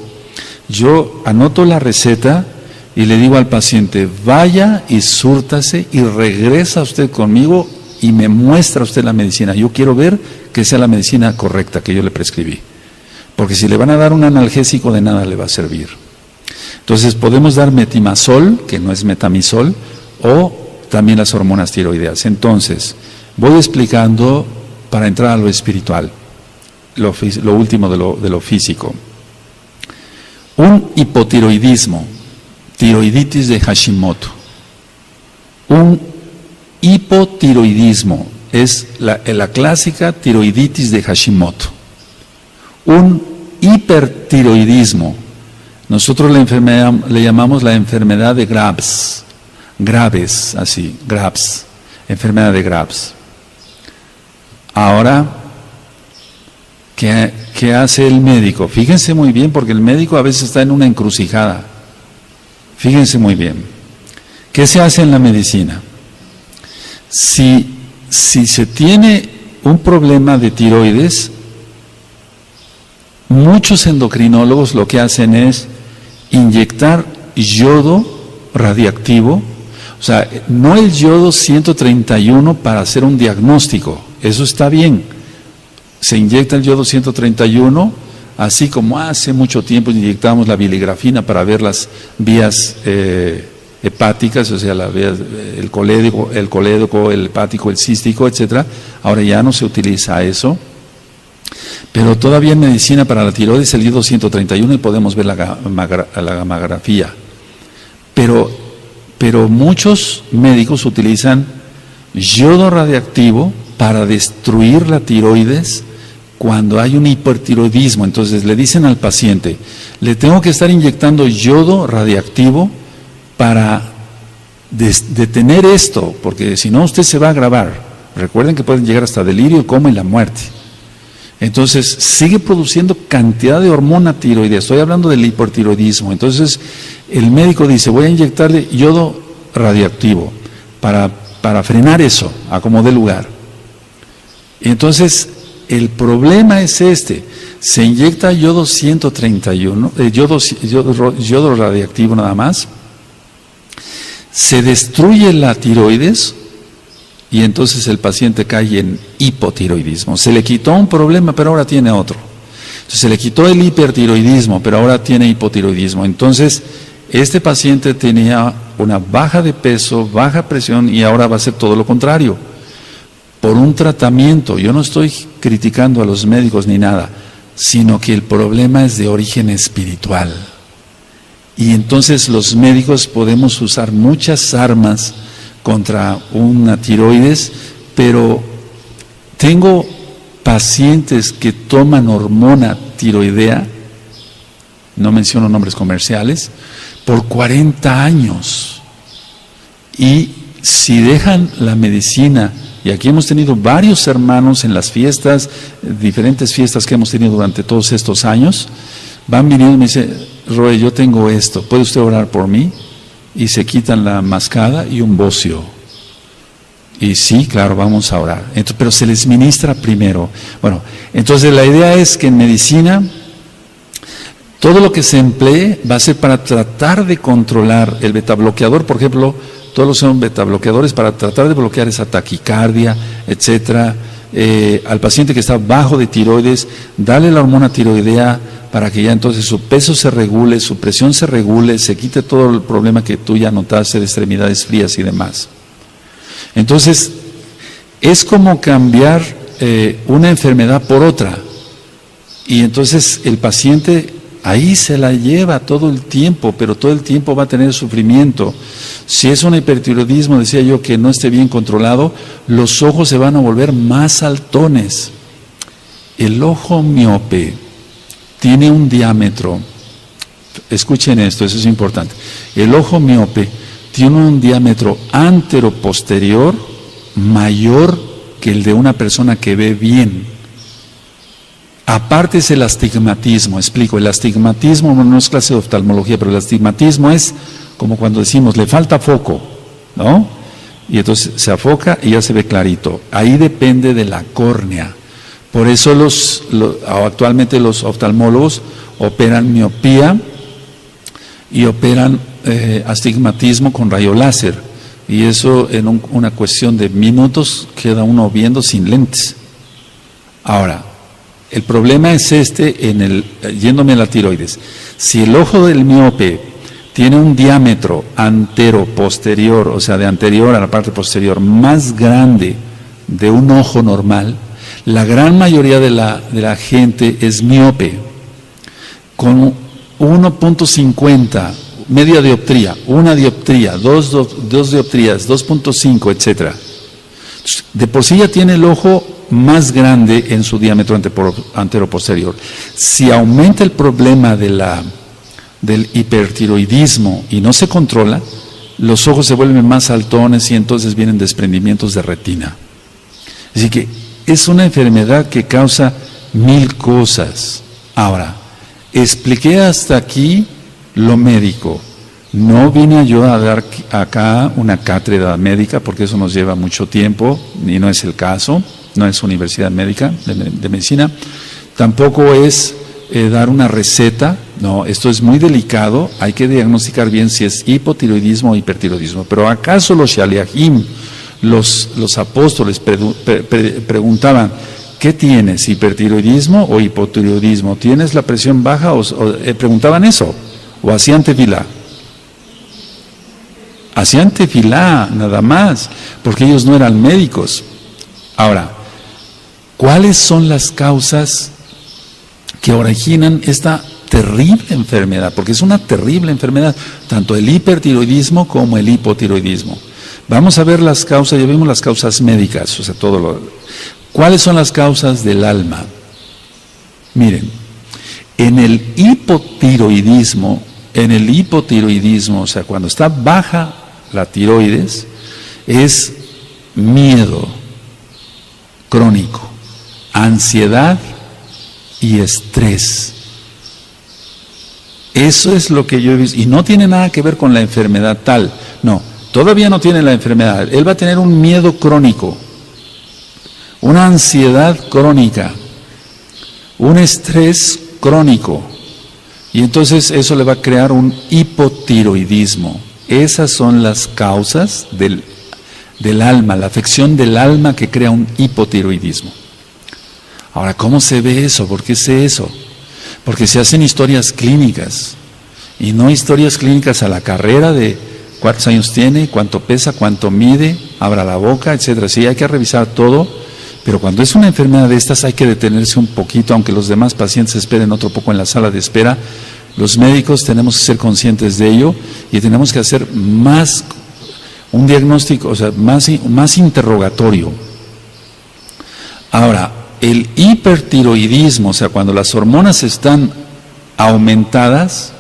A: yo anoto la receta y le digo al paciente, vaya y súrtase y regresa usted conmigo y me muestra usted la medicina. Yo quiero ver que sea la medicina correcta que yo le prescribí. Porque si le van a dar un analgésico, de nada le va a servir. Entonces podemos dar metimazol, que no es metamisol, o también las hormonas tiroideas. Entonces, voy explicando para entrar a lo espiritual, lo último de lo físico. Un hipotiroidismo, tiroiditis de Hashimoto. Un hipotiroidismo es la clásica tiroiditis de Hashimoto. Un hipertiroidismo, nosotros la enfermedad le llamamos la enfermedad de Graves, enfermedad de Graves. Ahora, ¿qué hace el médico? Fíjense muy bien, porque el médico a veces está en una encrucijada. Fíjense muy bien. ¿Qué se hace en la medicina? Si se tiene un problema de tiroides, muchos endocrinólogos lo que hacen es inyectar yodo radiactivo, o sea, no el yodo 131 para hacer un diagnóstico, eso está bien. Se inyecta el yodo 131, así como hace mucho tiempo inyectamos la biligrafina para ver las vías hepáticas, o sea, las vías, el colédoco, el hepático, el cístico, etcétera. Ahora ya no se utiliza eso. Pero todavía en medicina para la tiroides el yodo 131 y podemos ver la gamografía. Pero muchos médicos utilizan yodo radiactivo para destruir la tiroides cuando hay un hipertiroidismo. Entonces le dicen al paciente, le tengo que estar inyectando yodo radiactivo para detener esto, porque si no usted se va a agravar. Recuerden que pueden llegar hasta delirio, coma y la muerte. Entonces sigue produciendo cantidad de hormona tiroidea. Estoy hablando del hipertiroidismo. Entonces el médico dice, voy a inyectarle yodo radiactivo para frenar eso, a como dé lugar. Entonces el problema es este, se inyecta yodo 131, yodo radiactivo nada más, se destruye la tiroides y entonces el paciente cae en hipotiroidismo. Se le quitó un problema, pero ahora tiene otro. Entonces se le quitó el hipertiroidismo, pero ahora tiene hipotiroidismo. Entonces este paciente tenía una baja de peso, baja presión y ahora va a ser todo lo contrario. Por un tratamiento, yo no estoy criticando a los médicos ni nada, sino que el problema es de origen espiritual. Y entonces los médicos podemos usar muchas armas contra una tiroides, pero tengo pacientes que toman hormona tiroidea, no menciono nombres comerciales, por 40 años. Y si dejan la medicina, y aquí hemos tenido varios hermanos en las fiestas, diferentes fiestas que hemos tenido durante todos estos años, van viniendo y me dicen, Roe, yo tengo esto, ¿puede usted orar por mí? Y se quitan la mascada y un bocio. Y sí, claro, vamos a orar. Entonces, pero se les ministra primero. Bueno, entonces la idea es que en medicina, todo lo que se emplee va a ser para tratar de controlar el betabloqueador, por ejemplo, todos son betabloqueadores para tratar de bloquear esa taquicardia, etcétera. Al paciente que está bajo de tiroides, dale la hormona tiroidea para que ya entonces su peso se regule, su presión se regule, se quite todo el problema que tú ya notaste de extremidades frías y demás. Entonces, es como cambiar una enfermedad por otra. Y entonces el paciente ahí se la lleva todo el tiempo, pero todo el tiempo va a tener sufrimiento. Si es un hipertiroidismo, decía yo, que no esté bien controlado, los ojos se van a volver más saltones. El ojo miope tiene un diámetro, escuchen esto, eso es importante. El ojo miope tiene un diámetro antero-posterior mayor que el de una persona que ve bien. Aparte es el astigmatismo, explico, el astigmatismo no es clase de oftalmología, pero el astigmatismo es como cuando decimos, le falta foco, ¿no? Y entonces se afoca y ya se ve clarito. Ahí depende de la córnea. Por eso actualmente los oftalmólogos operan miopía y operan astigmatismo con rayo láser, y eso en una cuestión de minutos queda uno viendo sin lentes. Ahora, el problema es yéndome a la tiroides. Si el ojo del miope tiene un diámetro antero-posterior, o sea, de anterior a la parte posterior, más grande de un ojo normal, la gran mayoría de la gente es miope, con 1.50, media dioptría, una dioptría, dos dioptrías, 2.5, etc. De por sí ya tiene el ojo más grande en su diámetro antero-posterior. Si aumenta el problema del hipertiroidismo y no se controla, los ojos se vuelven más saltones y entonces vienen desprendimientos de retina. Así que es una enfermedad que causa 1000 cosas. Ahora, expliqué hasta aquí lo médico. No vine yo a dar acá una cátedra médica porque eso nos lleva mucho tiempo y no es el caso, no es universidad médica de medicina. Tampoco es dar una receta, no, esto es muy delicado, hay que diagnosticar bien si es hipotiroidismo o hipertiroidismo. Pero ¿acaso los shaliachim, los apóstoles preguntaban, ¿qué tienes, hipertiroidismo o hipotiroidismo? ¿Tienes la presión baja? Preguntaban eso, o hacían tefilá. Hacían tefilá, nada más, porque ellos no eran médicos. Ahora, ¿cuáles son las causas que originan esta terrible enfermedad? Porque es una terrible enfermedad, tanto el hipertiroidismo como el hipotiroidismo. Vamos a ver las causas, ya vimos las causas médicas, o sea, ¿cuáles son las causas del alma? Miren, en el hipotiroidismo, o sea, cuando está baja la tiroides, es miedo crónico, ansiedad y estrés. Eso es lo que yo he visto, y no tiene nada que ver con la enfermedad tal, no, todavía no tiene la enfermedad, él va a tener un miedo crónico, una ansiedad crónica, un estrés crónico, y entonces eso le va a crear un hipotiroidismo. Esas son las causas del alma, la afección del alma que crea un hipotiroidismo. Ahora, ¿cómo se ve eso? ¿Por qué sé eso? Porque se hacen historias clínicas, y no historias clínicas a la carrera de cuántos años tiene, cuánto pesa, cuánto mide, abra la boca, etcétera. Sí, hay que revisar todo, pero cuando es una enfermedad de estas hay que detenerse un poquito, aunque los demás pacientes esperen otro poco en la sala de espera. Los médicos tenemos que ser conscientes de ello y tenemos que hacer más un diagnóstico, o sea, más interrogatorio. Ahora, el hipertiroidismo, o sea, cuando las hormonas están aumentadas,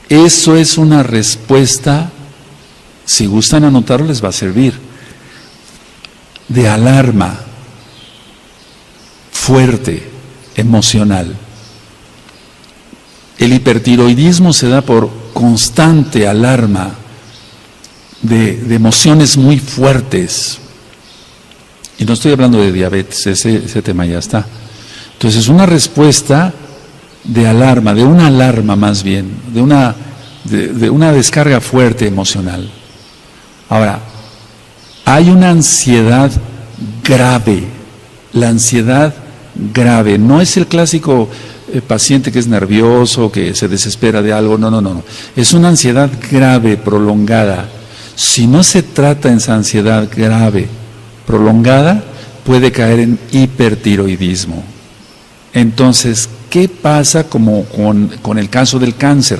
A: eso es una respuesta, si gustan anotarlo les va a servir, de alarma fuerte, emocional. El hipertiroidismo se da por constante alarma de emociones muy fuertes. Y no estoy hablando de diabetes, ese tema ya está. Entonces es una respuesta de alarma, de una alarma más bien, de una descarga fuerte emocional. Ahora, hay una ansiedad grave. La ansiedad grave no es el clásico paciente que es nervioso, que se desespera de algo, no. Es una ansiedad grave, prolongada. Si no se trata esa ansiedad grave, prolongada, puede caer en hipertiroidismo. Entonces, ¿qué pasa como con el caso del cáncer?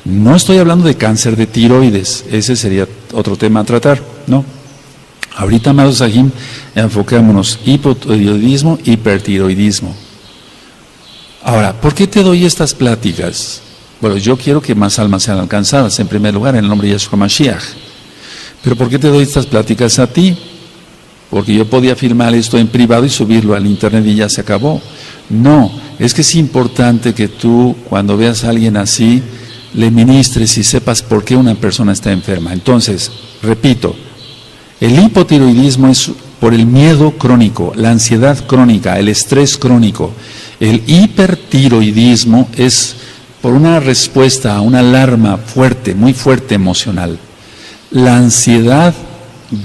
A: No estoy hablando de cáncer de tiroides, ese sería otro tema a tratar, ¿no? Ahorita, amados Sahim, enfoquémonos hipotiroidismo, hipertiroidismo. Ahora, ¿por qué te doy estas pláticas? Bueno, yo quiero que más almas sean alcanzadas, en primer lugar, en el nombre de Yeshua Mashiach. Pero ¿por qué te doy estas pláticas a ti? Porque yo podía filmar esto en privado y subirlo al internet y ya se acabó. No, es que es importante que tú, cuando veas a alguien así, le ministres y sepas por qué una persona está enferma. Entonces, repito, el hipotiroidismo es por el miedo crónico, la ansiedad crónica, el estrés crónico. El hipertiroidismo es por una respuesta a una alarma fuerte, muy fuerte emocional. La ansiedad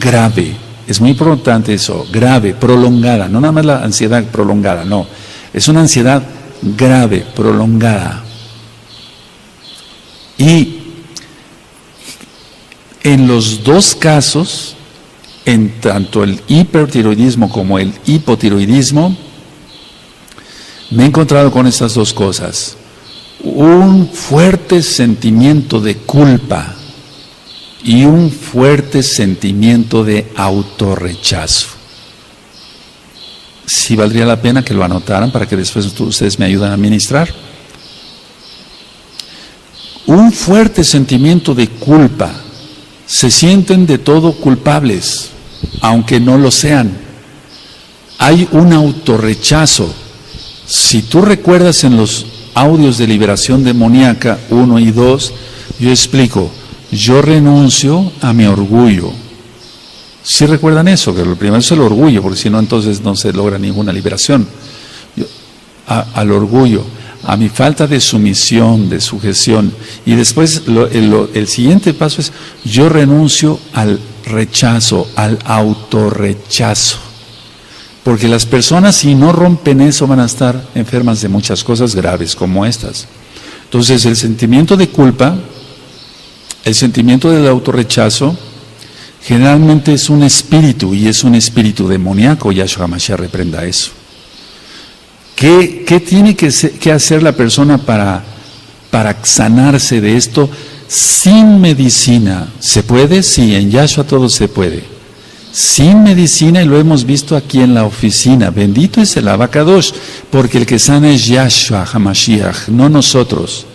A: grave, es muy importante eso, grave, prolongada, no nada más la ansiedad prolongada, no, es una ansiedad grave, prolongada. Y en los dos casos, en tanto el hipertiroidismo como el hipotiroidismo, me he encontrado con estas dos cosas. Un fuerte sentimiento de culpa y un fuerte sentimiento de autorrechazo. Sí valdría la pena que lo anotaran para que después ustedes me ayuden a administrar. Un fuerte sentimiento de culpa. Se sienten de todo culpables, aunque no lo sean. Hay un autorrechazo. Si tú recuerdas en los audios de liberación demoníaca 1 y 2, yo explico, yo renuncio a mi orgullo. ¿Sí recuerdan eso? Que lo primero es el orgullo, porque si no, entonces no se logra ninguna liberación. Al orgullo, a mi falta de sumisión, de sujeción. Y después el siguiente paso es, yo renuncio al rechazo, al autorrechazo. Porque las personas, si no rompen eso, van a estar enfermas de muchas cosas graves como estas. Entonces, el sentimiento de culpa, el sentimiento del autorrechazo, generalmente es un espíritu, y es un espíritu demoníaco. Yahshua HaMashiach reprenda eso. ¿Qué tiene que hacer la persona para sanarse de esto sin medicina? ¿Se puede? Sí, en Yahshua todo se puede. Sin medicina, y lo hemos visto aquí en la oficina. Bendito es el Abacadosh, porque el que sana es Yahshua HaMashiach, no nosotros.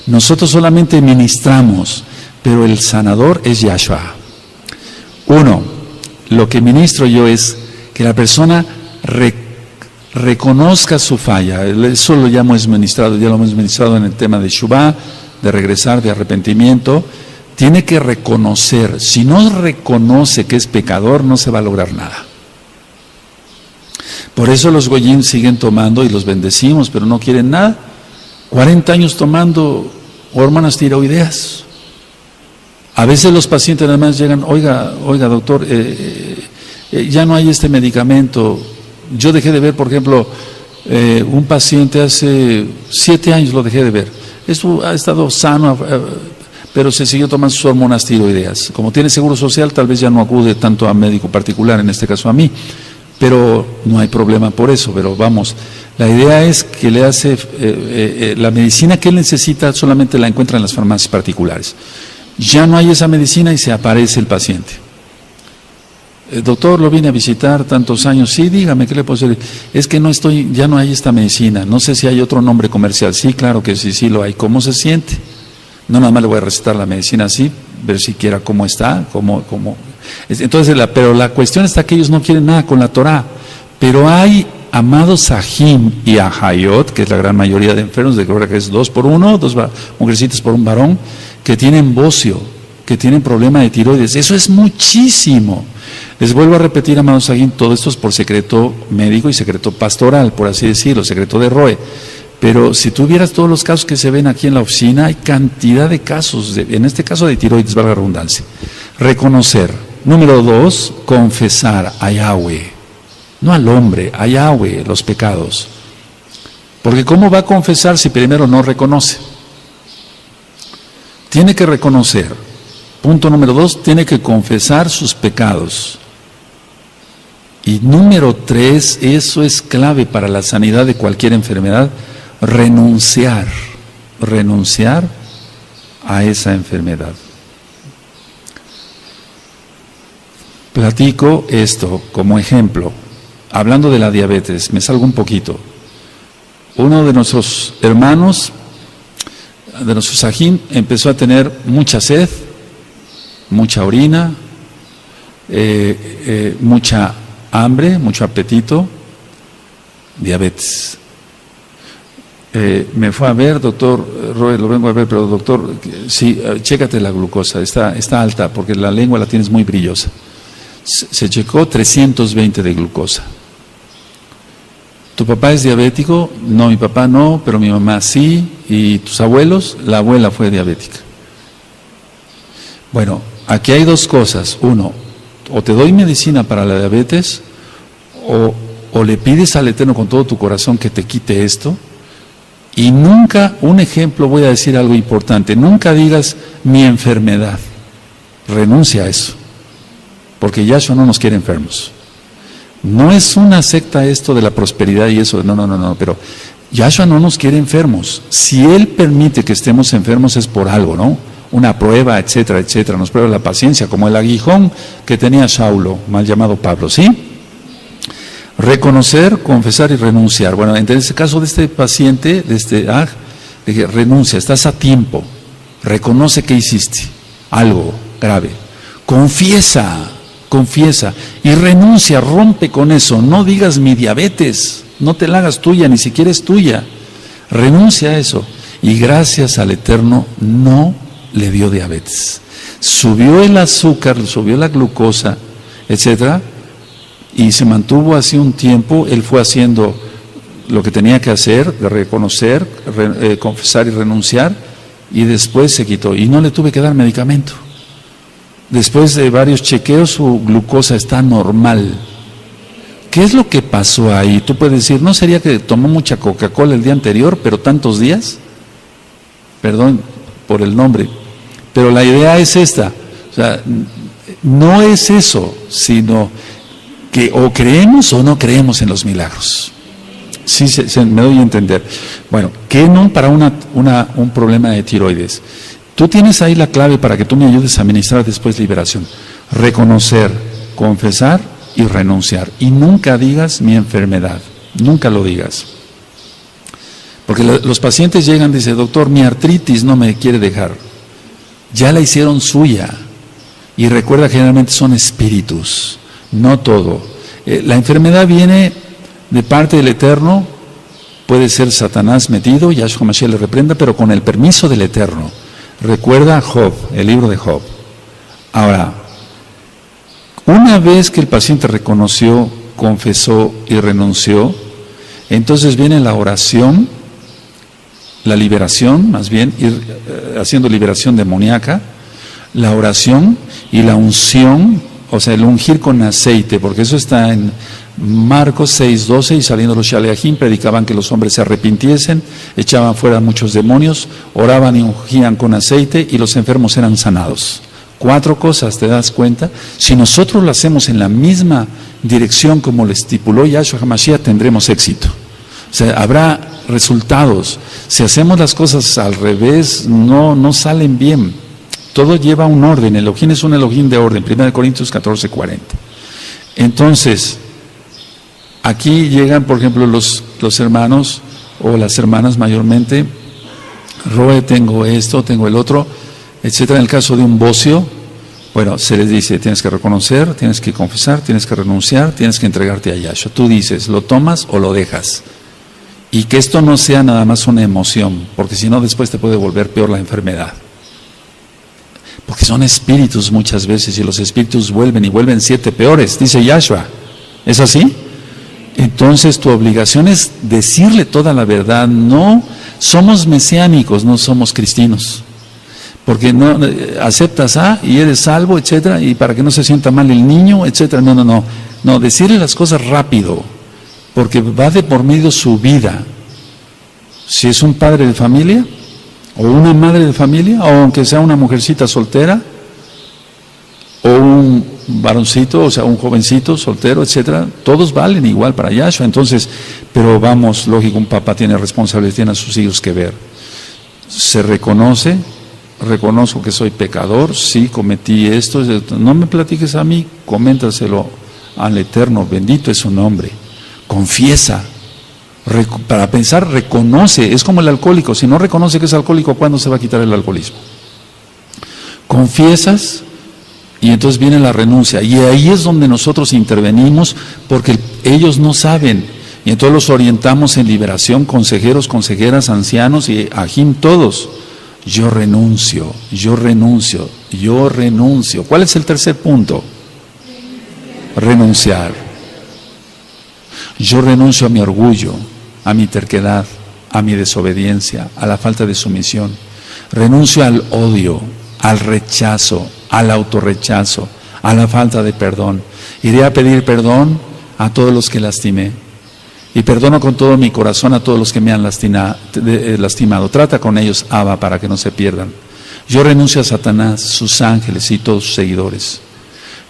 A: Nosotros solamente ministramos, pero el sanador es Yahshua. Uno, lo que ministro yo es que la persona reconozca su falla. Eso lo ya lo hemos ministrado en el tema de Shuvah, de regresar, de arrepentimiento. Tiene que reconocer. Si no reconoce que es pecador, no se va a lograr nada. Por eso los goyim siguen tomando y los bendecimos, pero no quieren nada. 40 años tomando hormonas tiroideas. A veces los pacientes nada más llegan, oiga doctor, ya no hay este medicamento. Yo dejé de ver, por ejemplo, un paciente hace 7 años lo dejé de ver. Esto ha estado sano, pero se siguió tomando sus hormonas tiroideas. Como tiene seguro social, tal vez ya no acude tanto a médico particular, en este caso a mí, pero no hay problema por eso. Pero vamos, la idea es que le hace, la medicina que él necesita solamente la encuentra en las farmacias particulares. Ya no hay esa medicina y se aparece el paciente. Doctor, lo vine a visitar tantos años. Sí, dígame, ¿qué le puedo hacer? Es que ya no hay esta medicina. No sé si hay otro nombre comercial. Sí, claro que sí lo hay. ¿Cómo se siente? No nada más le voy a recetar la medicina así, ver siquiera cómo está, cómo. Entonces, pero la cuestión está que ellos no quieren nada con la Torah. Pero hay amados Sahim y Ahayot, que es la gran mayoría de enfermos, de que es 2 por 1, 2 mujercitas por un varón, que tienen bocio, que tienen problema de tiroides. Eso es muchísimo. Les vuelvo a repetir, amados Sahim, todo esto es por secreto médico y secreto pastoral, por así decirlo, secreto de Roe. Pero si tú vieras todos los casos que se ven aquí en la oficina, hay cantidad de casos, en este caso de tiroides, valga la redundancia. Reconocer. Número 2, confesar a Yahweh. No al hombre, a Yahweh, los pecados. Porque ¿cómo va a confesar si primero no reconoce? Tiene que reconocer. Punto número 2, tiene que confesar sus pecados. Y número 3, eso es clave para la sanidad de cualquier enfermedad, renunciar a esa enfermedad. Platico esto como ejemplo, hablando de la diabetes, me salgo un poquito. Uno de nuestros hermanos, de nuestros Sahim, empezó a tener mucha sed, mucha orina, mucha hambre, mucho apetito, diabetes. Me fue a ver, doctor Roy, lo vengo a ver, pero doctor, sí, chécate la glucosa, está alta porque la lengua la tienes muy brillosa. Se checó 320 de glucosa. ¿Tu papá es diabético? No, mi papá no, pero mi mamá sí. y tus abuelos, la abuela fue diabética. Bueno, aquí hay dos cosas. Uno, o te doy medicina para la diabetes, o le pides al Eterno con todo tu corazón que te quite esto. Y nunca, un ejemplo, voy a decir algo importante, nunca digas mi enfermedad. Renuncia a eso, porque Yahshua no nos quiere enfermos. No es una secta esto de la prosperidad y eso, no, pero Yahshua no nos quiere enfermos. Si Él permite que estemos enfermos es por algo, ¿no? Una prueba, etcétera, etcétera. Nos prueba la paciencia, como el aguijón que tenía Saulo, mal llamado Pablo, ¿sí? Reconocer, confesar y renunciar. Bueno, en este caso de este paciente, dije, renuncia, estás a tiempo. Reconoce que hiciste algo grave. Confiesa y renuncia, rompe con eso. No digas mi diabetes, no te la hagas tuya, ni siquiera es tuya. Renuncia a eso. Y gracias al Eterno no le dio diabetes. Subió el azúcar, subió la glucosa, etcétera, y se mantuvo así un tiempo. Él fue haciendo lo que tenía que hacer, de reconocer, confesar y renunciar, y después se quitó. Y no le tuve que dar medicamento. Después de varios chequeos, su glucosa está normal. ¿Qué es lo que pasó ahí? Tú puedes decir, ¿no sería que tomó mucha Coca-Cola el día anterior, pero tantos días? Perdón por el nombre. Pero la idea es esta. O sea, no es eso, sino que o creemos o no creemos en los milagros. Sí, me doy a entender. Bueno, ¿qué no para un problema de tiroides? Tú tienes ahí la clave para que tú me ayudes a ministrar después liberación. Reconocer, confesar y renunciar. Y nunca digas mi enfermedad. Nunca lo digas. Porque los pacientes llegan y dicen, doctor, mi artritis no me quiere dejar. Ya la hicieron suya. Y recuerda, generalmente son espíritus. No todo. La enfermedad viene de parte del Eterno. Puede ser Satanás metido, Yahshua Mashiach le reprenda, pero con el permiso del Eterno. Recuerda Job, el libro de Job. Ahora, una vez que el paciente reconoció, confesó y renunció, entonces viene la oración, la liberación, más bien, ir haciendo liberación demoníaca, la oración y la unción, o sea, el ungir con aceite, porque eso está en Marcos 6:12, y saliendo los Shaleachim predicaban que los hombres se arrepintiesen, echaban fuera muchos demonios, oraban y ungían con aceite y los enfermos eran sanados. 4 cosas, ¿te das cuenta? Si nosotros lo hacemos en la misma dirección como lo estipuló Yahshua HaMashiach, tendremos éxito. O sea, habrá resultados. Si hacemos las cosas al revés, no salen bien. Todo lleva un orden. Elohim es un Elohim de orden. 1 Corintios 14:40. Entonces, aquí llegan, por ejemplo, los hermanos o las hermanas mayormente. Roe, tengo esto, tengo el otro, etcétera. En el caso de un bocio, bueno, se les dice, tienes que reconocer, tienes que confesar, tienes que renunciar, tienes que entregarte a Yahshua. Tú dices, ¿lo tomas o lo dejas? Y que esto no sea nada más una emoción, porque si no después te puede volver peor la enfermedad. Porque son espíritus muchas veces, y los espíritus vuelven y vuelven 7 peores, dice Yahshua. ¿Es así? Entonces tu obligación es decirle toda la verdad. No somos mesiánicos, no somos cristinos. Porque no aceptas y eres salvo, etcétera, y para que no se sienta mal el niño, etcétera. No, decirle las cosas rápido, porque va de por medio su vida. Si es un padre de familia, o una madre de familia, o aunque sea una mujercita soltera, o un varoncito, o sea, un jovencito soltero, etcétera, todos valen igual para Yahshua. Entonces, pero vamos, lógico, un papá tiene responsabilidad, tiene a sus hijos que ver. Se reconoce, reconozco que soy pecador, sí, cometí esto, no me platiques a mí, coméntaselo al Eterno, bendito es su nombre. Confiesa. Para pensar, reconoce. Es como el alcohólico. Si no reconoce que es alcohólico, ¿cuándo se va a quitar el alcoholismo? Confiesas y entonces viene la renuncia. Y ahí es donde nosotros intervenimos, porque ellos no saben. Y entonces los orientamos en liberación, consejeros, consejeras, ancianos y ajim, todos. Yo renuncio. ¿Cuál es el tercer punto? Renunciar. Yo renuncio a mi orgullo, a mi terquedad, a mi desobediencia, a la falta de sumisión. Renuncio al odio, al rechazo, al autorrechazo, a la falta de perdón. Iré a pedir perdón a todos los que lastimé. Y perdono con todo mi corazón a todos los que me han lastimado. Trata con ellos, Abba, para que no se pierdan. Yo renuncio a Satanás, sus ángeles y todos sus seguidores.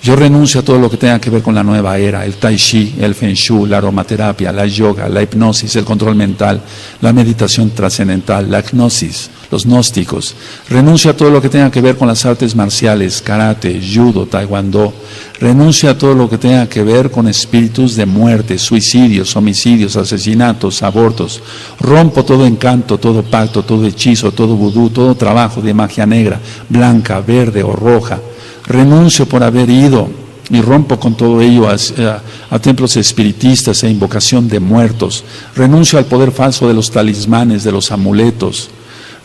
A: Yo renuncio a todo lo que tenga que ver con la nueva era, el tai chi, el feng shui, la aromaterapia, la yoga, la hipnosis, el control mental, la meditación trascendental, la gnosis, los gnósticos. Renuncio a todo lo que tenga que ver con las artes marciales, karate, judo, taekwondo. Renuncio a todo lo que tenga que ver con espíritus de muerte, suicidios, homicidios, asesinatos, abortos. Rompo todo encanto, todo pacto, todo hechizo, todo vudú, todo trabajo de magia negra, blanca, verde o roja. Renuncio por haber ido y rompo con todo ello a templos espiritistas e invocación de muertos. Renuncio al poder falso de los talismanes, de los amuletos.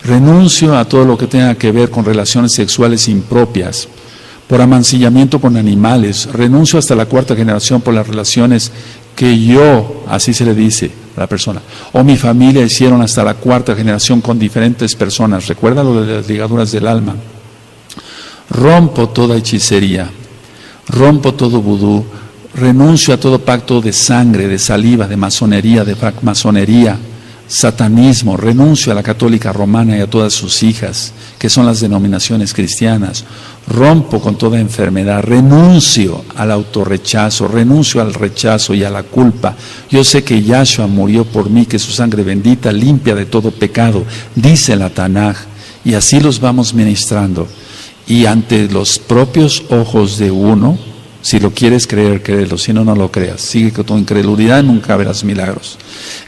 A: Renuncio a todo lo que tenga que ver con relaciones sexuales impropias, por amancillamiento con animales. Renuncio hasta la 4ª generación por las relaciones que yo, así se le dice a la persona, o mi familia hicieron hasta la 4ª generación con diferentes personas. Recuerda lo de las ligaduras del alma. Rompo toda hechicería, rompo todo vudú, renuncio a todo pacto de sangre, de saliva, de masonería, de francmasonería, satanismo. Renuncio a la católica romana y a todas sus hijas, que son las denominaciones cristianas. Rompo con toda enfermedad, renuncio al autorrechazo, renuncio al rechazo y a la culpa. Yo sé que Yahshua murió por mí, que su sangre bendita limpia de todo pecado, dice la Tanaj, y así los vamos ministrando. Y ante los propios ojos de uno, si lo quieres creer, créelo, si no, no lo creas. Sigue con tu incredulidad, nunca verás milagros.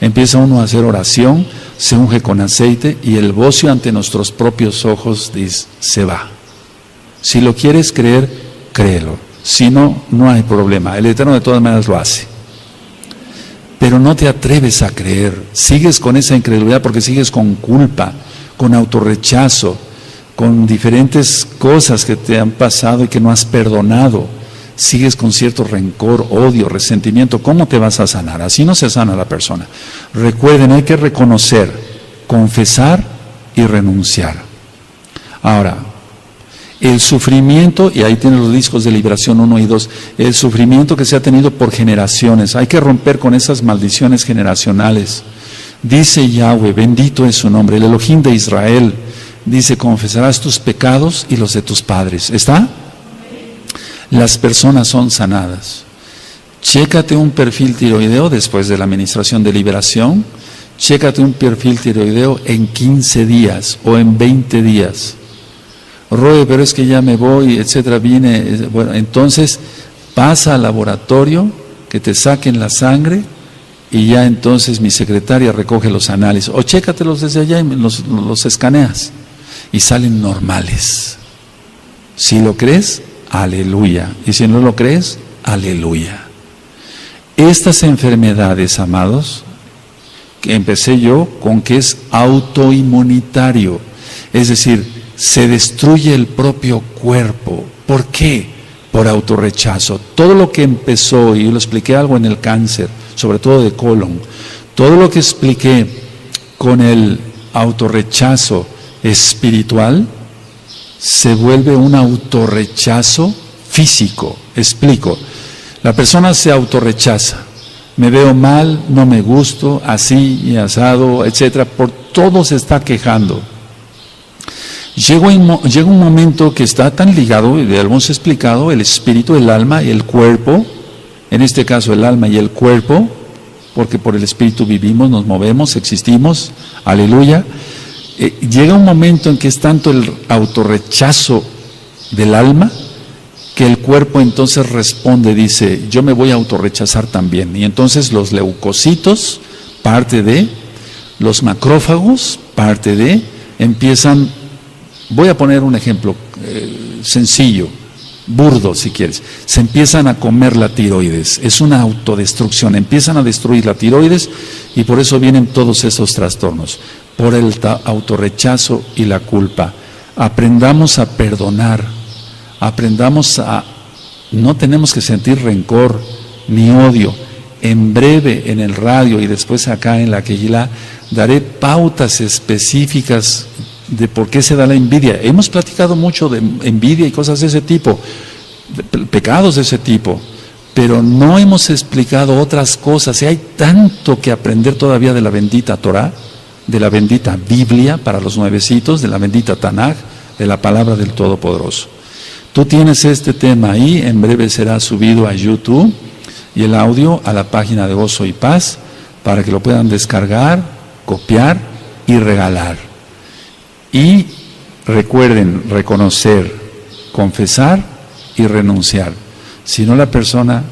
A: Empieza uno a hacer oración, se unge con aceite y el bocio ante nuestros propios ojos se va. Si lo quieres creer, créelo. Si no, no hay problema. El Eterno de todas maneras lo hace. Pero no te atreves a creer. Sigues con esa incredulidad porque sigues con culpa, con autorrechazo, con diferentes cosas que te han pasado y que no has perdonado. Sigues con cierto rencor, odio, resentimiento. ¿Cómo te vas a sanar? Así no se sana la persona. Recuerden, hay que reconocer, confesar y renunciar. Ahora, el sufrimiento, y ahí tienen los discos de liberación 1 y 2, el sufrimiento que se ha tenido por generaciones, hay que romper con esas maldiciones generacionales. Dice Yahweh, bendito es su nombre, el Elohim de Israel, dice, confesarás tus pecados y los de tus padres. ¿Está? Las personas son sanadas. Chécate un perfil tiroideo después de la administración de liberación, chécate un perfil tiroideo en 15 días o en 20 días. Roe, pero es que ya me voy, etcétera, viene. Bueno, entonces pasa al laboratorio, que te saquen la sangre y ya entonces mi secretaria recoge los análisis. O chécatelos desde allá y los escaneas y salen normales. Si lo crees, aleluya. Y si no lo crees, aleluya. Estas enfermedades, amados, que empecé yo con que es autoinmunitario, es decir, se destruye el propio cuerpo. ¿Por qué? Por autorrechazo. Todo lo que empezó, y yo lo expliqué algo en el cáncer, sobre todo de colon, todo lo que expliqué con el autorrechazo espiritual, se vuelve un autorrechazo físico. Explico. La persona se autorrechaza. Me veo mal, no me gusto, así y asado, etcétera. Por todo se está quejando. Llega un momento que está tan ligado, y ya lo hemos explicado, el espíritu, el alma y el cuerpo, en este caso el alma y el cuerpo, porque por el espíritu vivimos, nos movemos, existimos, aleluya. Llega un momento en que es tanto el autorrechazo del alma, que el cuerpo entonces responde, dice, yo me voy a autorrechazar también. Y entonces los leucocitos, parte de, los macrófagos, parte de, empiezan. Voy a poner un ejemplo sencillo, burdo si quieres. Se empiezan a comer la tiroides, es una autodestrucción, empiezan a destruir la tiroides y por eso vienen todos esos trastornos, por el autorrechazo y la culpa. Aprendamos a perdonar, no tenemos que sentir rencor ni odio. En breve en el radio y después acá en la Kehilá daré pautas específicas de por qué se da la envidia. Hemos platicado mucho de envidia y cosas de ese tipo, pecados de ese tipo, pero no hemos explicado otras cosas. Y hay tanto que aprender todavía de la bendita Torah, de la bendita Biblia para los nuevecitos, de la bendita Tanaj, de la palabra del Todopoderoso. Tú tienes este tema ahí, en breve será subido a YouTube y el audio a la página de Gozo y Paz para que lo puedan descargar, copiar y regalar. Y recuerden reconocer, confesar y renunciar. Si no, la persona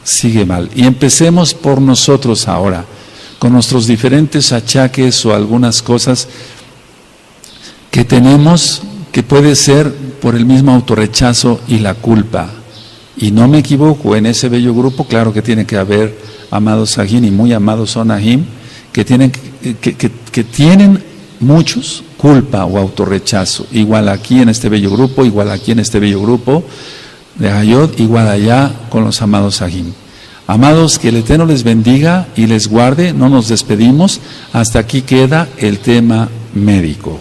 A: sigue mal. Y empecemos por nosotros ahora, con nuestros diferentes achaques o algunas cosas que tenemos, que puede ser por el mismo autorrechazo y la culpa. Y no me equivoco, en ese bello grupo, claro que tiene que haber amados Sahim y muy amados Sonahim, que tienen muchos culpa o autorrechazo, igual aquí en este bello grupo, igual aquí en este bello grupo de Hayot, igual allá con los amados Sahim. Amados, que el Eterno les bendiga y les guarde. No nos despedimos, hasta aquí queda el tema médico.